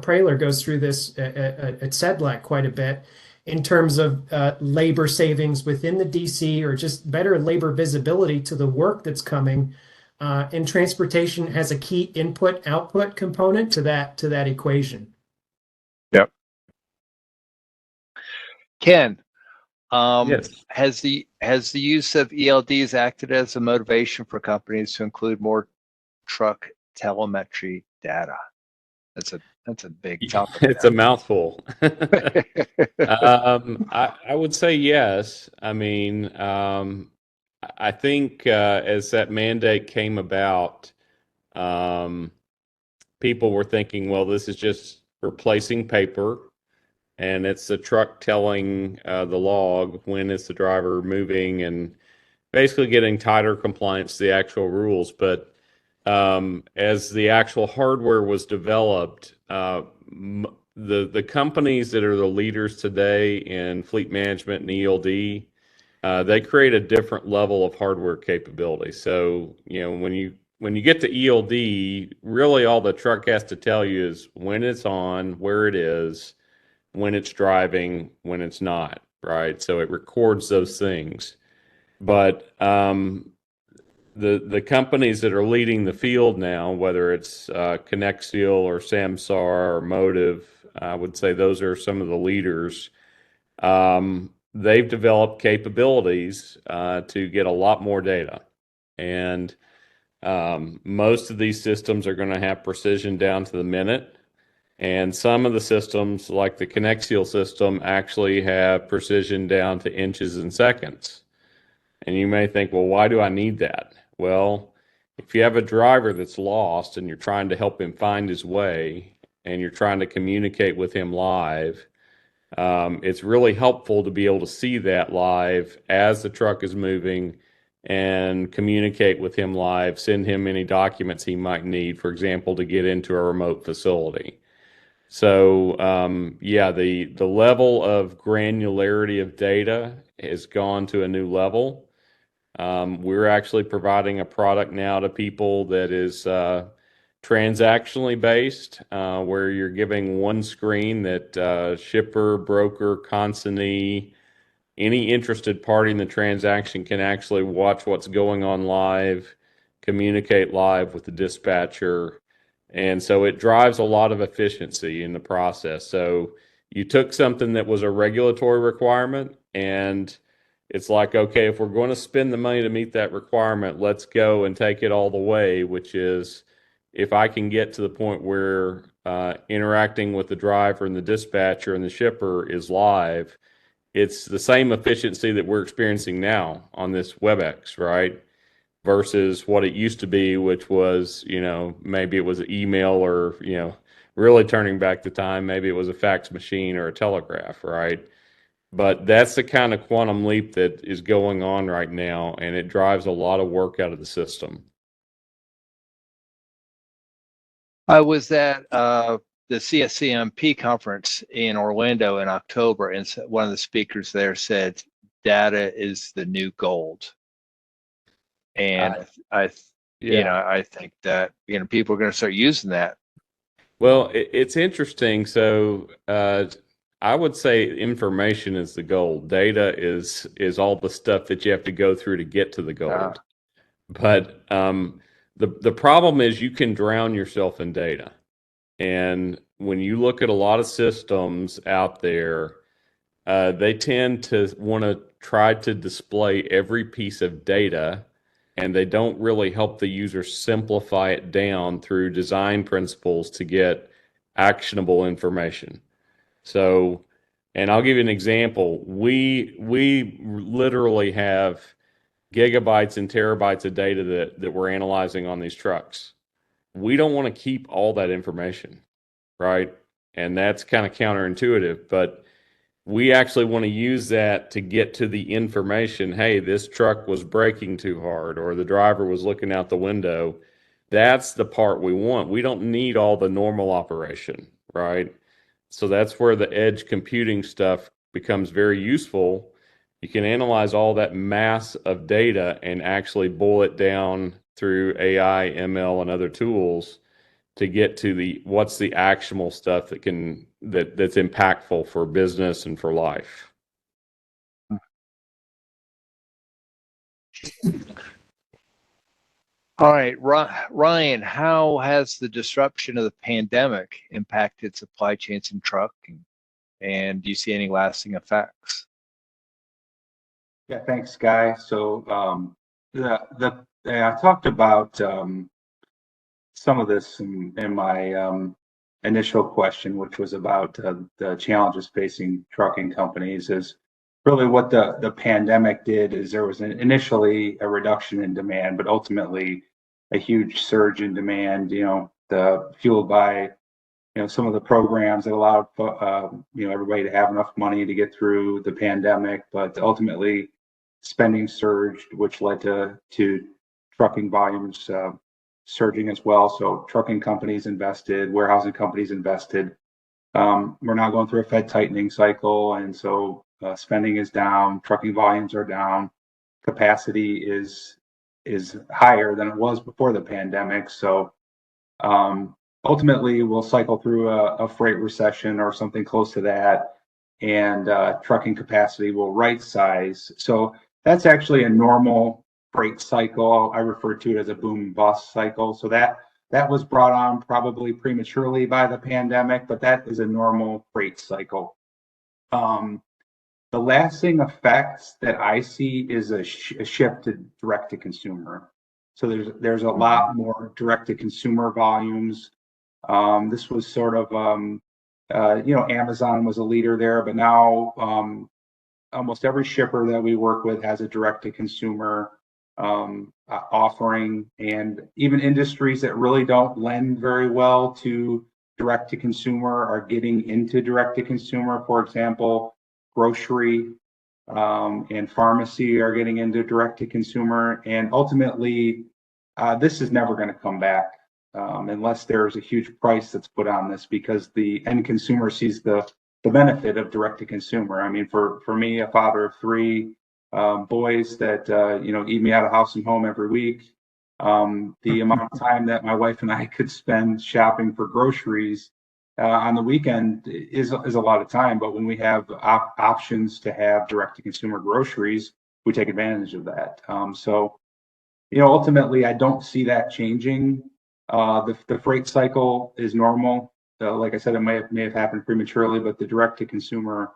Praler goes through this at SEDLAC quite a bit in terms of labor savings within the DC, or just better labor visibility to the work that's coming. And transportation has a key input-output component to that equation. Yep. Ken, Yes. has the Has the use of ELDs acted as a motivation for companies to include more truck telemetry data? That's a big topic. It's a mouthful. I would say yes. I mean, I think as that mandate came about, people were thinking, well, this is just replacing paper, and it's the truck telling the log when is the driver moving, and basically getting tighter compliance to the actual rules. But as the actual hardware was developed, the companies that are the leaders today in fleet management and ELD, they create a different level of hardware capability. So, when you get to ELD, really all the truck has to tell you is when it's on, where it is, when it's driving, when it's not, right? So it records those things. But the companies that are leading the field now, whether it's Connexial or Samsar or Motive, I would say those are some of the leaders. They've developed capabilities to get a lot more data. And most of these systems are going to have precision down to the minute. And some of the systems, like the Connexial system, actually have precision down to inches and seconds. And you may think, well, why do I need that? Well, if you have a driver that's lost and you're trying to help him find his way and you're trying to communicate with him live, it's really helpful to be able to see that live as the truck is moving and communicate with him live, send him any documents he might need, for example, to get into a remote facility. So, yeah, the level of granularity of data has gone to a new level. We're actually providing a product now to people that is transactionally based, where you're giving one screen that shipper, broker, consignee, any interested party in the transaction can actually watch what's going on live, communicate live with the dispatcher. And so it drives a lot of efficiency in the process. So you took something that was a regulatory requirement, and it's like, okay, if we're going to spend the money to meet that requirement, let's go and take it all the way, which is if I can get to the point where interacting with the driver and the dispatcher and the shipper is live, it's the same efficiency that we're experiencing now on this WebEx, right? Versus what it used to be, which was, maybe it was an email or, really turning back the time, maybe it was a fax machine or a telegraph, right? But that's the kind of quantum leap that is going on right now, and it drives a lot of work out of the system. I was at the CSCMP conference in Orlando in October, and one of the speakers there said, "Data is the new gold." And I think that people are going to start using that. Well, it's interesting. So I would say information is the gold. Data is all the stuff that you have to go through to get to the gold. But the problem is you can drown yourself in data. And when you look at a lot of systems out there, they tend to want to try to display every piece of data, and they don't really help the user simplify it down through design principles to get actionable information. So, and I'll give you an example. We literally have gigabytes and terabytes of data that we're analyzing on these trucks. We don't want to keep all that information, right? And that's kind of counterintuitive, but we actually want to use that to get to the information. Hey, this truck was braking too hard, or the driver was looking out the window. That's the part we want. We don't need all the normal operation, right? So that's where the edge computing stuff becomes very useful. You can analyze all that mass of data and actually boil it down through AI, ML, and other tools to get to what's the actionable stuff that's impactful for business and for life. All right, Ryan, how has the disruption of the pandemic impacted supply chains and trucking? And do you see any lasting effects? Yeah, thanks, Guy. So I talked about some of this in my initial question, which was about the challenges facing trucking companies. Is really what the pandemic did is there was initially a reduction in demand, but ultimately a huge surge in demand. Fueled by some of the programs that allowed everybody to have enough money to get through the pandemic, but ultimately spending surged, which led to trucking volumes surging as well. So trucking companies invested, warehousing companies invested. We're now going through a Fed tightening cycle, and so spending is down, trucking volumes are down, capacity is higher than it was before the pandemic. So ultimately, we'll cycle through a freight recession or something close to that, and trucking capacity will right size. So that's actually a normal freight cycle. I refer to it as a boom bust cycle. So that was brought on probably prematurely by the pandemic, but that is a normal freight cycle. The lasting effects that I see is a shift to direct to consumer. So there's a lot more direct to consumer volumes. This was sort of, Amazon was a leader there, but now almost every shipper that we work with has a direct to consumer offering, and even industries that really don't lend very well to direct to consumer are getting into direct to consumer. For example, grocery and pharmacy are getting into direct to consumer, and ultimately this is never going to come back unless there's a huge price that's put on this, because the end consumer sees the benefit of direct to consumer. I mean, for me, a father of three boys that eat me out of house and home every week, the amount of time that my wife and I could spend shopping for groceries on the weekend is a lot of time. But when we have options to have direct to consumer groceries, we take advantage of that. So ultimately, I don't see that changing. The freight cycle is normal. Like I said, it may have happened prematurely, but the direct to consumer,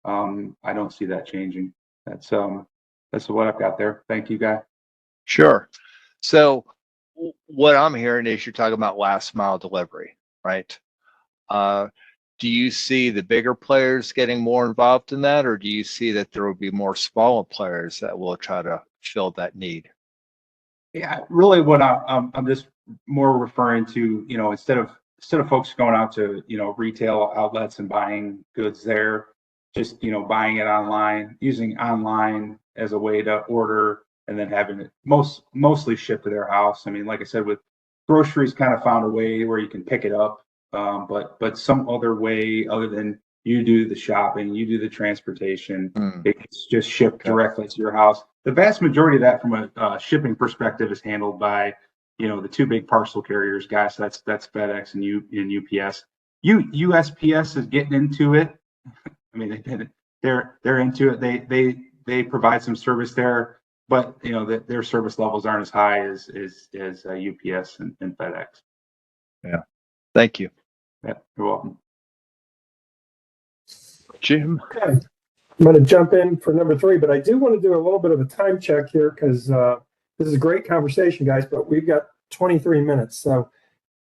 I don't see that changing. That's what I've got there. Thank you, Guy. Sure. So what I'm hearing is you're talking about last mile delivery, right? Do you see the bigger players getting more involved in that, or do you see that there will be more smaller players that will try to fill that need? Yeah, really, what I'm just more referring to, instead of folks going out to retail outlets and buying goods there, just buying it online, using online as a way to order and then having it mostly shipped to their house. I mean, like I said, with groceries, kind of found a way where you can pick it up, but some other way other than you do the shopping, you do the transportation, it's just shipped directly to your house. The vast majority of that, from a shipping perspective, is handled by the two big parcel carriers, guys. So that's FedEx and UPS. USPS is getting into it. I mean, they're into it. They provide some service there, but their service levels aren't as high as UPS and FedEx. Yeah. Thank you. Yeah, you're welcome. Jim. Okay. I'm going to jump in for number 3, but I do want to do a little bit of a time check here, because this is a great conversation, guys, but we've got 23 minutes. So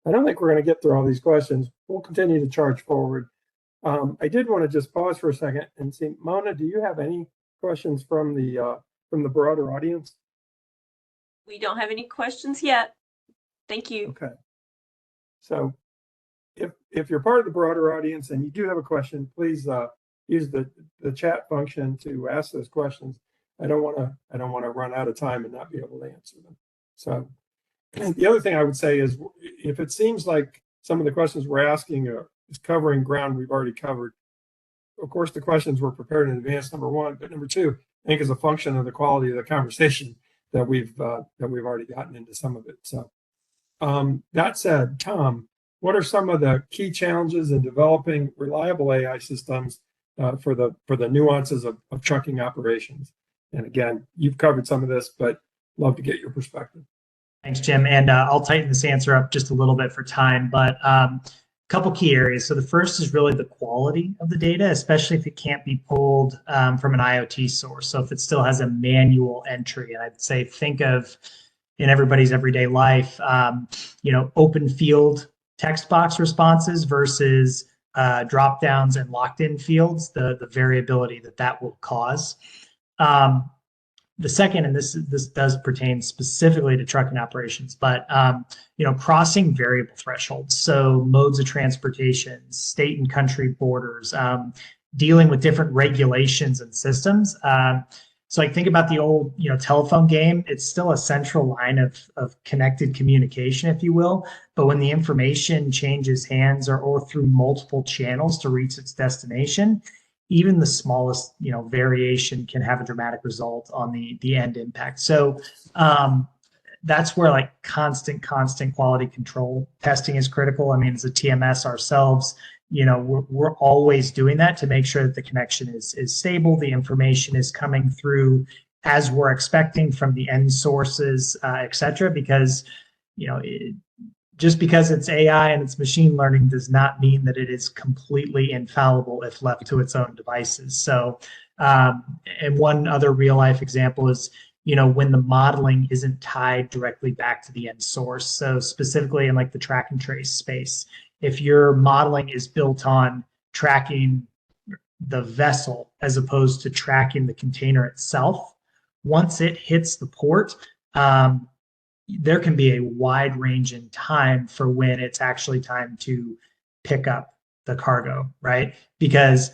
I don't think we're going to get through all these questions. We'll continue to charge forward. I did want to just pause for a second and see, Mona, do you have any questions from the broader audience? We don't have any questions yet. Thank you. Okay. So if you're part of the broader audience and you do have a question, please use the chat function to ask those questions. I don't want to run out of time and not be able to answer them. So the other thing I would say is, if it seems like some of the questions we're asking is covering ground we've already covered, of course the questions were prepared in advance, number 1, but number 2, I think is a function of the quality of the conversation that we've already gotten into some of it. So that said, Tom, what are some of the key challenges in developing reliable AI systems for the nuances of trucking operations? And again, you've covered some of this, but love to get your perspective. Thanks, Jim. And I'll tighten this answer up just a little bit for time, but a couple key areas. So the first is really the quality of the data, especially if it can't be pulled from an IoT source. So if it still has a manual entry, and I'd say think of in everybody's everyday life, open field text box responses versus drop downs and locked in fields, the variability that will cause. The second, and this does pertain specifically to trucking operations, but crossing variable thresholds, so modes of transportation, state and country borders, dealing with different regulations and systems. So think about the old telephone game. It's still a central line of connected communication, if you will. But when the information changes hands or through multiple channels to reach its destination, even the smallest variation can have a dramatic result on the end impact. So that's where like constant quality control testing is critical. I mean, as a TMS ourselves, we're always doing that to make sure that the connection is stable, the information is coming through as we're expecting from the end sources, et cetera, because just because it's AI and it's machine learning does not mean that it is completely infallible if left to its own devices. So, and one other real life example is, when the modeling isn't tied directly back to the end source. So specifically in like the track and trace space, if your modeling is built on tracking the vessel as opposed to tracking the container itself, once it hits the port, there can be a wide range in time for when it's actually time to pick up the cargo, right? Because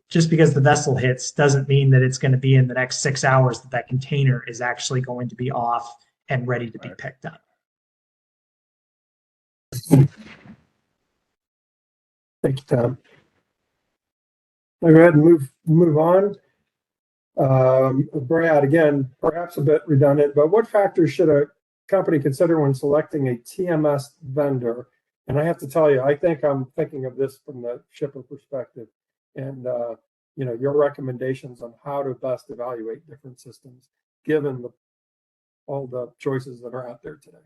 just because the vessel hits doesn't mean that it's going to be in the next 6 hours that container is actually going to be off and ready to be picked up. Thank you, Tom. I'll go ahead and move on. Brad, again, perhaps a bit redundant, but what factors should a company consider when selecting a TMS vendor? And I have to tell you, I think I'm thinking of this from the shipper perspective, and your recommendations on how to best evaluate different systems, given all the choices that are out there today.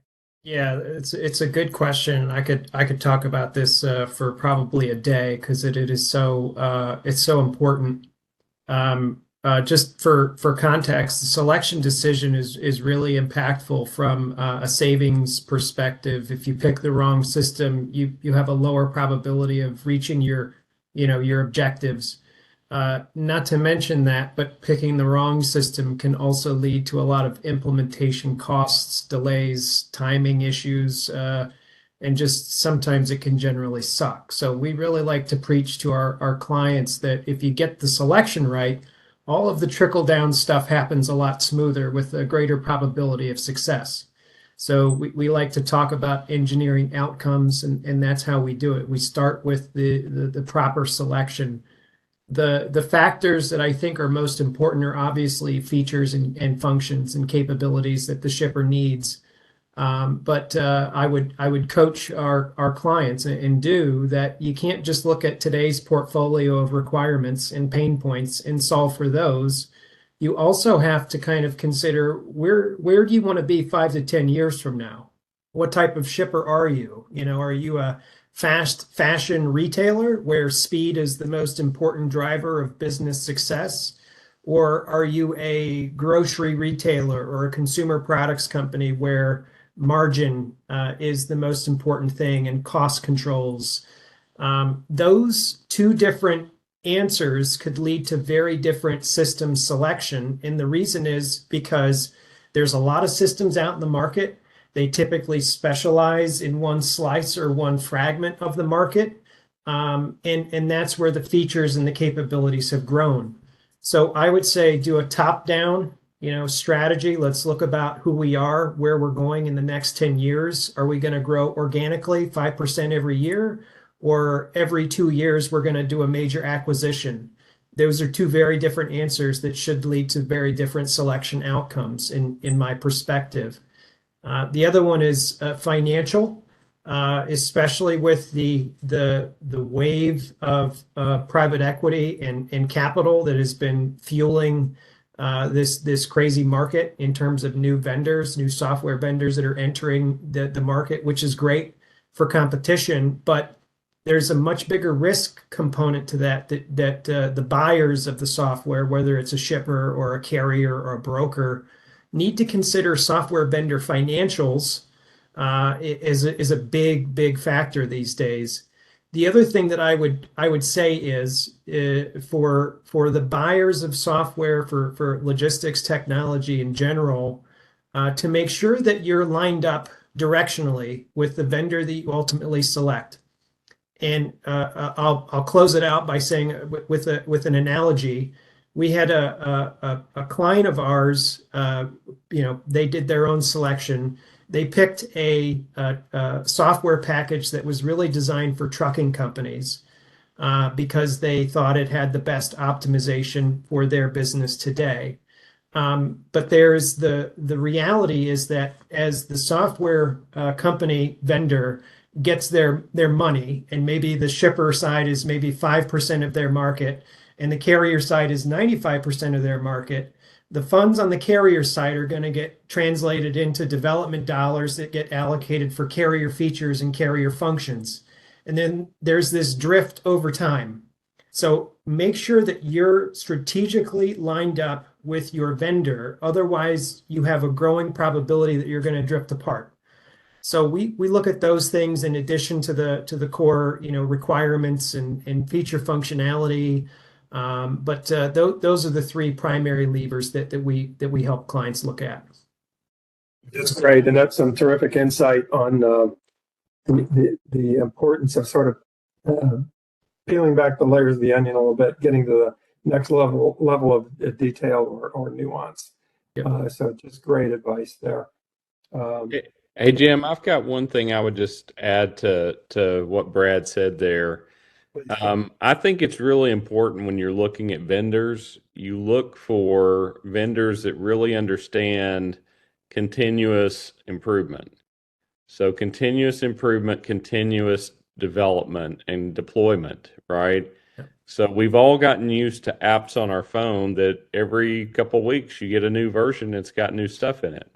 Yeah, it's a good question. I could talk about this for probably a day because it is so it's so important. Just for context, the selection decision is really impactful from a savings perspective. If you pick the wrong system, you have a lower probability of reaching your objectives. Not to mention that, but picking the wrong system can also lead to a lot of implementation costs, delays, timing issues, and just sometimes it can generally suck. So we really like to preach to our clients that if you get the selection right, all of the trickle-down stuff happens a lot smoother with a greater probability of success. So we like to talk about engineering outcomes, and that's how we do it. We start with the proper selection. The factors that I think are most important are obviously features and functions and capabilities that the shipper needs. But I would coach our clients and do that. You can't just look at today's portfolio of requirements and pain points and solve for those. You also have to kind of consider where do you want to be 5 to 10 years from now? What type of shipper are you? Are you a fast fashion retailer where speed is the most important driver of business success? Or are you a grocery retailer or a consumer products company where margin is the most important thing and cost controls? Those two different answers could lead to very different system selection. And the reason is because there's a lot of systems out in the market. They typically specialize in one slice or one fragment of the market. And that's where the features and the capabilities have grown. So I would say do a top-down strategy. Let's look about who we are, where we're going in the next 10 years. Are we going to grow organically 5% every year? Or every 2 years, we're going to do a major acquisition? Those are two very different answers that should lead to very different selection outcomes in my perspective. The other one is financial, especially with the wave of private equity and capital that has been fueling this crazy market in terms of new vendors, new software vendors that are entering the market, which is great for competition. But there's a much bigger risk component to that the buyers of the software, whether it's a shipper or a carrier or a broker, need to consider software vendor financials is a big factor these days. The other thing that I would say is for the buyers of software for logistics technology in general, to make sure that you're lined up directionally with the vendor that you ultimately select. And I'll close it out by saying with an analogy. We had a client of ours. They did their own selection. They picked a software package that was really designed for trucking companies because they thought it had the best optimization for their business today. But there's the reality is that as the software company vendor gets their money, and maybe the shipper side is maybe 5% of their market, and the carrier side is 95% of their market, the funds on the carrier side are going to get translated into development dollars that get allocated for carrier features and carrier functions. And then there's this drift over time. So make sure that you're strategically lined up with your vendor. Otherwise, you have a growing probability that you're going to drift apart. So we look at those things in addition to the core requirements and feature functionality. But those are the three primary levers that we help clients look at. That's great, and that's some terrific insight on the importance of sort of peeling back the layers of the onion a little bit, getting to the next level of detail or nuance. Yep. So just great advice there. Hey, Jim, I've got one thing I would just add to what Brad said there. I think it's really important when you're looking at vendors, you look for vendors that really understand continuous improvement. So continuous improvement, continuous development and deployment, right? Yeah. So we've all gotten used to apps on our phone that every couple of weeks you get a new version that's got new stuff in it.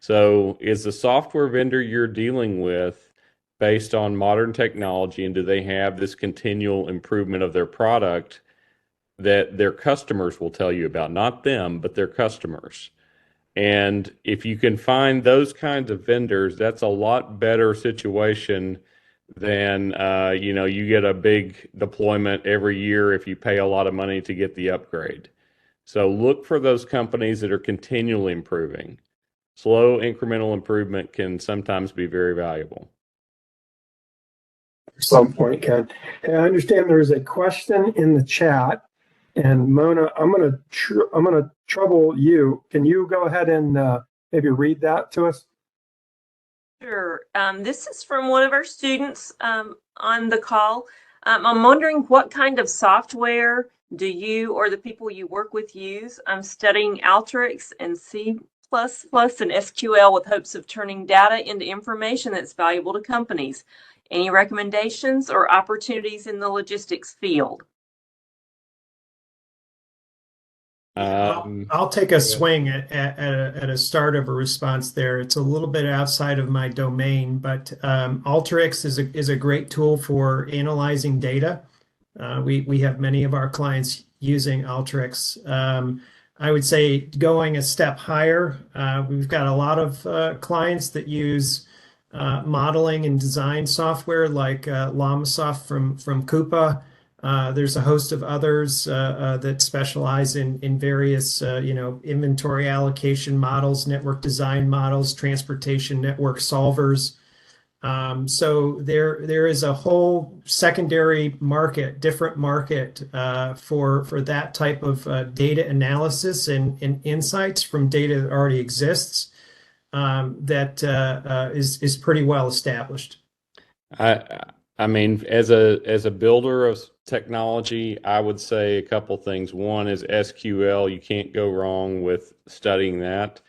So is the software vendor you're dealing with based on modern technology, and do they have this continual improvement of their product that their customers will tell you about? Not them, but their customers. And if you can find those kinds of vendors, that's a lot better situation than you get a big deployment every year if you pay a lot of money to get the upgrade. So look for those companies that are continually improving. Slow incremental improvement can sometimes be very valuable. At some point, Ken. I understand there is a question in the chat, and Mona, I'm gonna trouble you. Can you go ahead and maybe read that to us? Sure. This is from one of our students on the call. I'm wondering what kind of software do you or the people you work with use? I'm studying Alteryx and C++ and SQL with hopes of turning data into information that's valuable to companies. Any recommendations or opportunities in the logistics field? I'll take a swing at a start of a response there. It's a little bit outside of my domain, but Alteryx is a great tool for analyzing data. We have many of our clients using Alteryx. I would say going a step higher, we've got a lot of clients that use modeling and design software like LlamaSoft from Coupa. There's a host of others that specialize in various, inventory allocation models, network design models, transportation network solvers. So there is a whole secondary market, different market for that type of data analysis and insights from data that already exists that is pretty well established. I mean, as a builder of technology, I would say a couple things. One is SQL. You can't go wrong with studying that.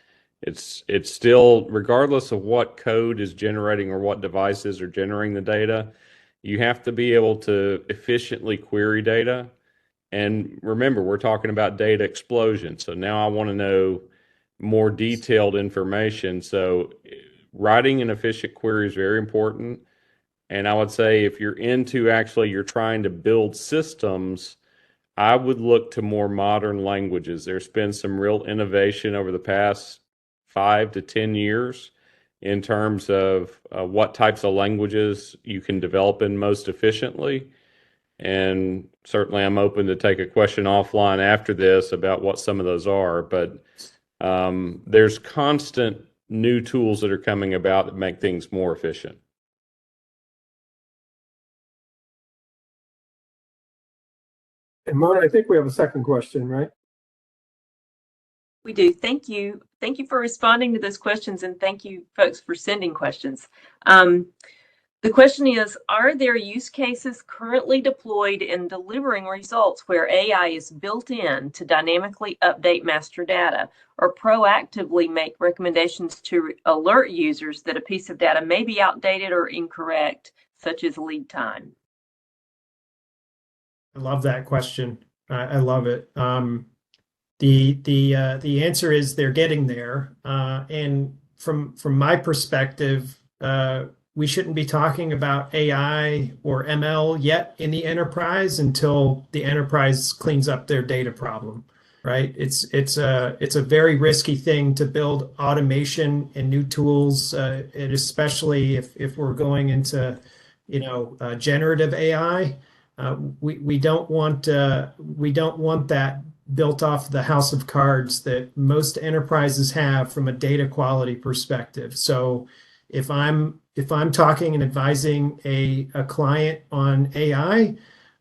It's still, regardless of what code is generating or what devices are generating the data, you have to be able to efficiently query data. And remember, we're talking about data explosion. So now I want to know more detailed information. So writing an efficient query is very important. And I would say if you're into actually you're trying to build systems, I would look to more modern languages. There's been some real innovation over the past 5 to 10 years in terms of what types of languages you can develop in most efficiently. And certainly I'm open to take a question offline after this about what some of those are. But there's constant new tools that are coming about that make things more efficient. And Mona, I think we have a second question, right? We do. Thank you. Thank you for responding to those questions, and thank you folks for sending questions. The question is, are there use cases currently deployed in delivering results where AI is built in to dynamically update master data or proactively make recommendations to alert users that a piece of data may be outdated or incorrect, such as lead time? I love that question. I love it. The answer is they're getting there. And from my perspective, we shouldn't be talking about AI or ML yet in the enterprise until the enterprise cleans up their data problem, right? It's a very risky thing to build automation and new tools, and especially if we're going into, generative AI. We don't want that built off the house of cards that most enterprises have from a data quality perspective. So if I'm talking and advising a client on AI,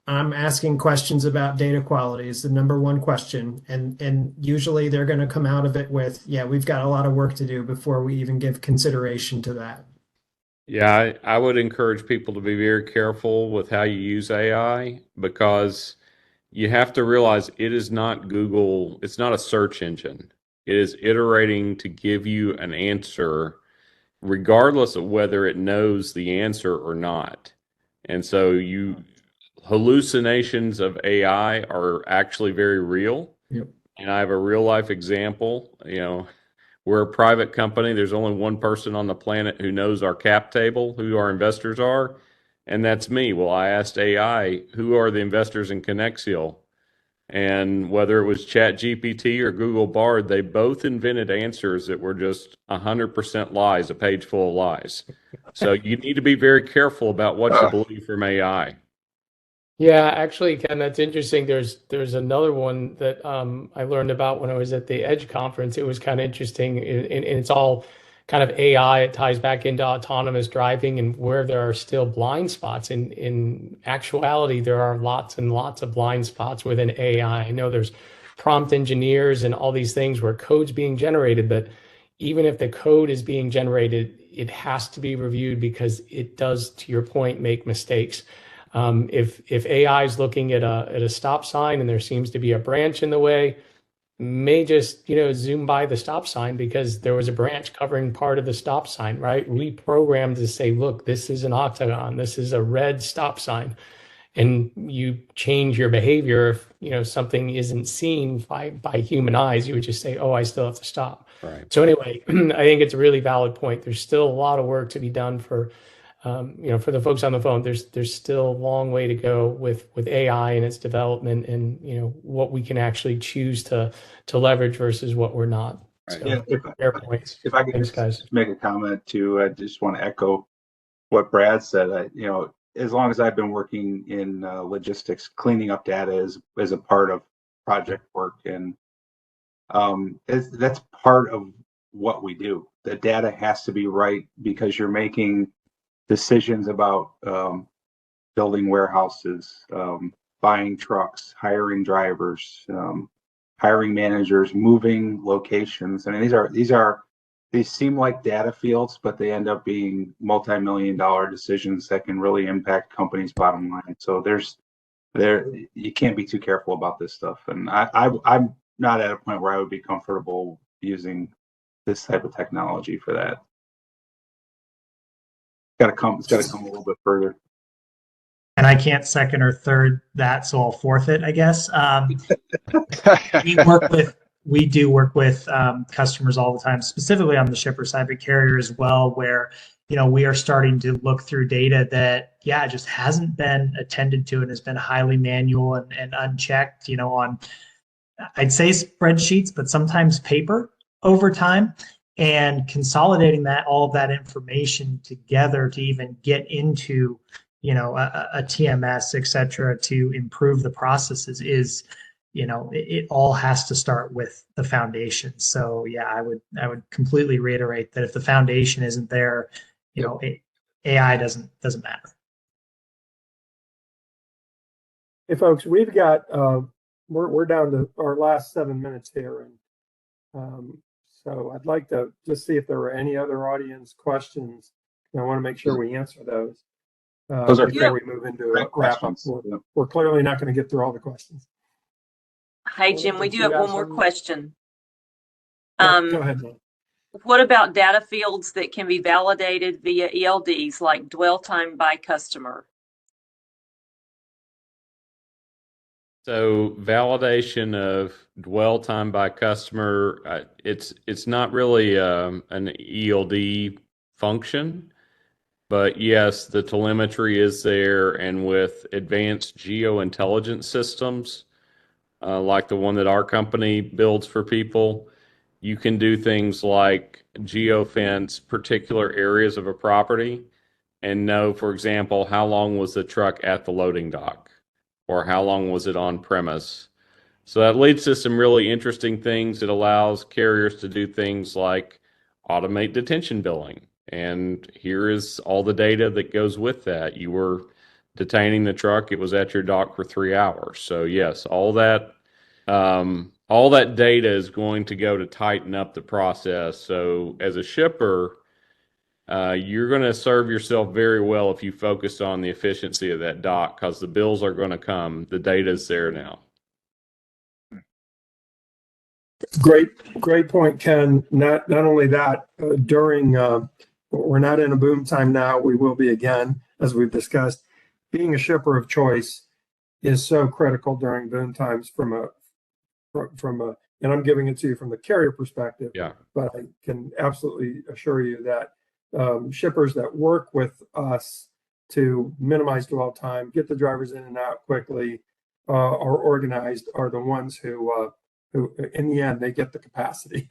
I'm asking questions about data quality is the number one question. And usually they're going to come out of it with, yeah, we've got a lot of work to do before we even give consideration to that. Yeah, I would encourage people to be very careful with how you use AI, because you have to realize it is not Google, it's not a search engine. It is iterating to give you an answer regardless of whether it knows the answer or not. And so hallucinations of AI are actually very real. Yep. And I have a real life example. We're a private company. There's only one person on the planet who knows our cap table, who our investors are, and that's me. Well, I asked AI, who are the investors in Connexial? And whether it was ChatGPT or Google Bard, they both invented answers that were just 100% lies, a page full of lies. So you need to be very careful about what you believe from AI. Yeah, actually, Ken, that's interesting. There's another one that I learned about when I was at the Edge conference. It was kind of interesting, and it's all kind of AI. It ties back into autonomous driving and where there are still blind spots. In actuality, there are lots and lots of blind spots within AI. I know there's prompt engineers and all these things where code's being generated, but even if the code is being generated, it has to be reviewed because it does, to your point, make mistakes. If AI is looking at a stop sign and there seems to be a branch in the way, may just zoom by the stop sign because there was a branch covering part of the stop sign, right? Reprogrammed to say, look, this is an octagon, this is a red stop sign, and you change your behavior. If something isn't seen by human eyes, you would just say, oh, I still have to stop. Right. So anyway, I think it's a really valid point. There's still a lot of work to be done for the folks on the phone. There's still a long way to go with AI and its development, and what we can actually choose to leverage versus what we're not. Right. So, Yeah, fair points. if I could Thanks, guys. just make a comment too, I just want to echo what Brad said. As long as I've been working in logistics, cleaning up data is a part of project work, and that's part of what we do. The data has to be right because you're making decisions about building warehouses, buying trucks, hiring drivers, hiring managers, moving locations. I mean, these seem like data fields, but they end up being multi-million-dollar decisions that can really impact companies' bottom line. So you can't be too careful about this stuff. And I'm not at a point where I would be comfortable using this type of technology for that. It's got to come a little bit further. And I can't second or third that, so I'll forfeit, I guess. We work we do work with customers all the time, specifically on the shipper side, but carrier as well, where we are starting to look through data that just hasn't been attended to and has been highly manual and unchecked, on I'd say spreadsheets, but sometimes paper over time, and consolidating all of that information together to even get into a TMS, et cetera, to improve the processes is, it all has to start with the foundation. So I would completely reiterate that if the foundation isn't there, AI doesn't matter. Hey folks, we've got we're down to our last 7 minutes here, and so I'd like to just see if there were any other audience questions. I want to make sure we answer those. Those are before we move into a wrap up. We're clearly not going to get through all the questions. Hi, Jim. We do have one more question. Go ahead, Lynn. What about data fields that can be validated via ELDs, like dwell time by customer? So validation of dwell time by customer, it's not really an ELD function, but yes, the telemetry is there, and with advanced geo-intelligence systems, like the one that our company builds for people, you can do things like geofence particular areas of a property and know, for example, how long was the truck at the loading dock, or how long was it on premise. So that leads to some really interesting things. It allows carriers to do things like automate detention billing. And here is all the data that goes with that. You were detaining the truck, it was at your dock for 3 hours. So yes, all that data is going to go to tighten up the process. So as a shipper, you're going to serve yourself very well if you focus on the efficiency of that dock, because the bills are going to come. The data is there now. Great point, Ken. Not only that, during we're not in a boom time now. We will be again, as we've discussed. Being a shipper of choice is so critical during boom times from a, and I'm giving it to you from the carrier perspective. Yeah. But I can absolutely assure you that shippers that work with us to minimize dwell time, get the drivers in and out quickly, are organized, are the ones who in the end, they get the capacity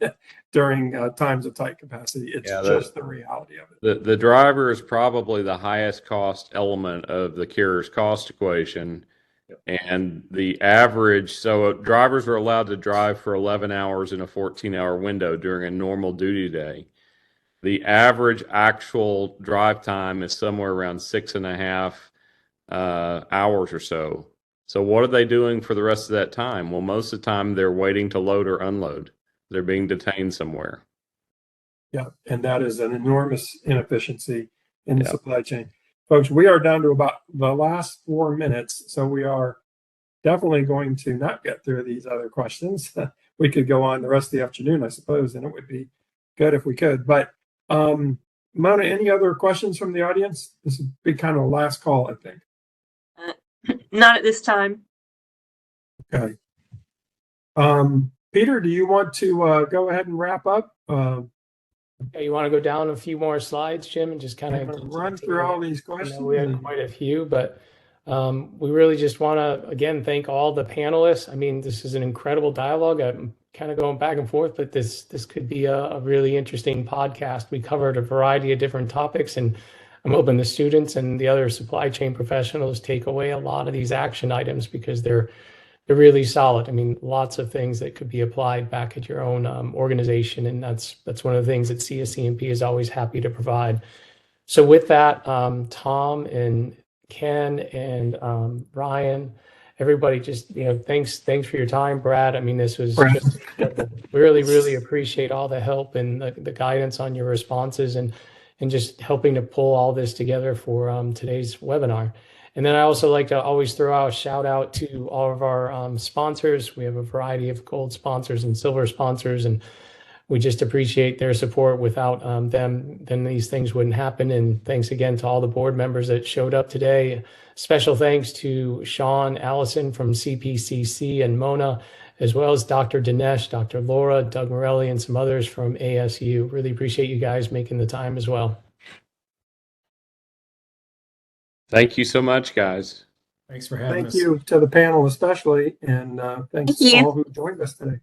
during times of tight capacity. It's just the reality of it. The driver is probably the highest cost element of the carrier's cost equation. Yep. And the average, so drivers are allowed to drive for 11 hours in a 14-hour window during a normal duty day. The average actual drive time is somewhere around 6.5 hours or so. So what are they doing for the rest of that time? Well, most of the time they're waiting to load or unload. They're being detained somewhere. Yeah, and that is an enormous inefficiency in the supply chain. Folks, we are down to about the last 4 minutes, so we are definitely going to not get through these other questions. We could go on the rest of the afternoon, I suppose, and it would be good if we could. But Mona, any other questions from the audience? This would be kind of a last call, I think. Not at this time. Okay. Peter, do you want to go ahead and wrap up? Yeah, you want to go down a few more slides, Jim, and just kind of run through all these questions? We had quite a few, but we really just want to, again, thank all the panelists. I mean, this is an incredible dialogue. I'm kind of going back and forth, but this could be a really interesting podcast. We covered a variety of different topics, and I'm hoping the students and the other supply chain professionals take away a lot of these action items, because they're really solid. I mean, lots of things that could be applied back at your own organization, and that's one of the things that CSCMP is always happy to provide. So with that, Tom and Ken and Ryan, everybody, just thanks for your time. Brad, I mean, this was just really appreciate all the help and the guidance on your responses, and just helping to pull all this together for today's webinar. And then I also like to always throw out a shout out to all of our sponsors. We have a variety of gold sponsors and silver sponsors, and we just appreciate their support. Without them, then these things wouldn't happen. And thanks again to all the board members that showed up today. Special thanks to Sean Allison from CPCC and Mona as well as Dr. Dinesh, Dr. Laura, Doug Morelli, and some others from ASU. Really appreciate you guys making the time as well. Thank you so much, guys. Thanks for having Thank us. you to the panel especially, and thanks Thank to you. all who joined us today.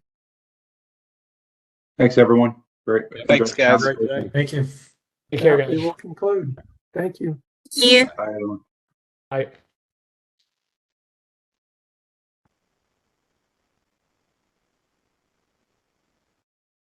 Thanks, everyone. Great. Thanks, Enjoyed the guys. conversation. Thank you. Take care, Yeah, we guys. will conclude. Thank you. Thank you. Bye, everyone. Bye.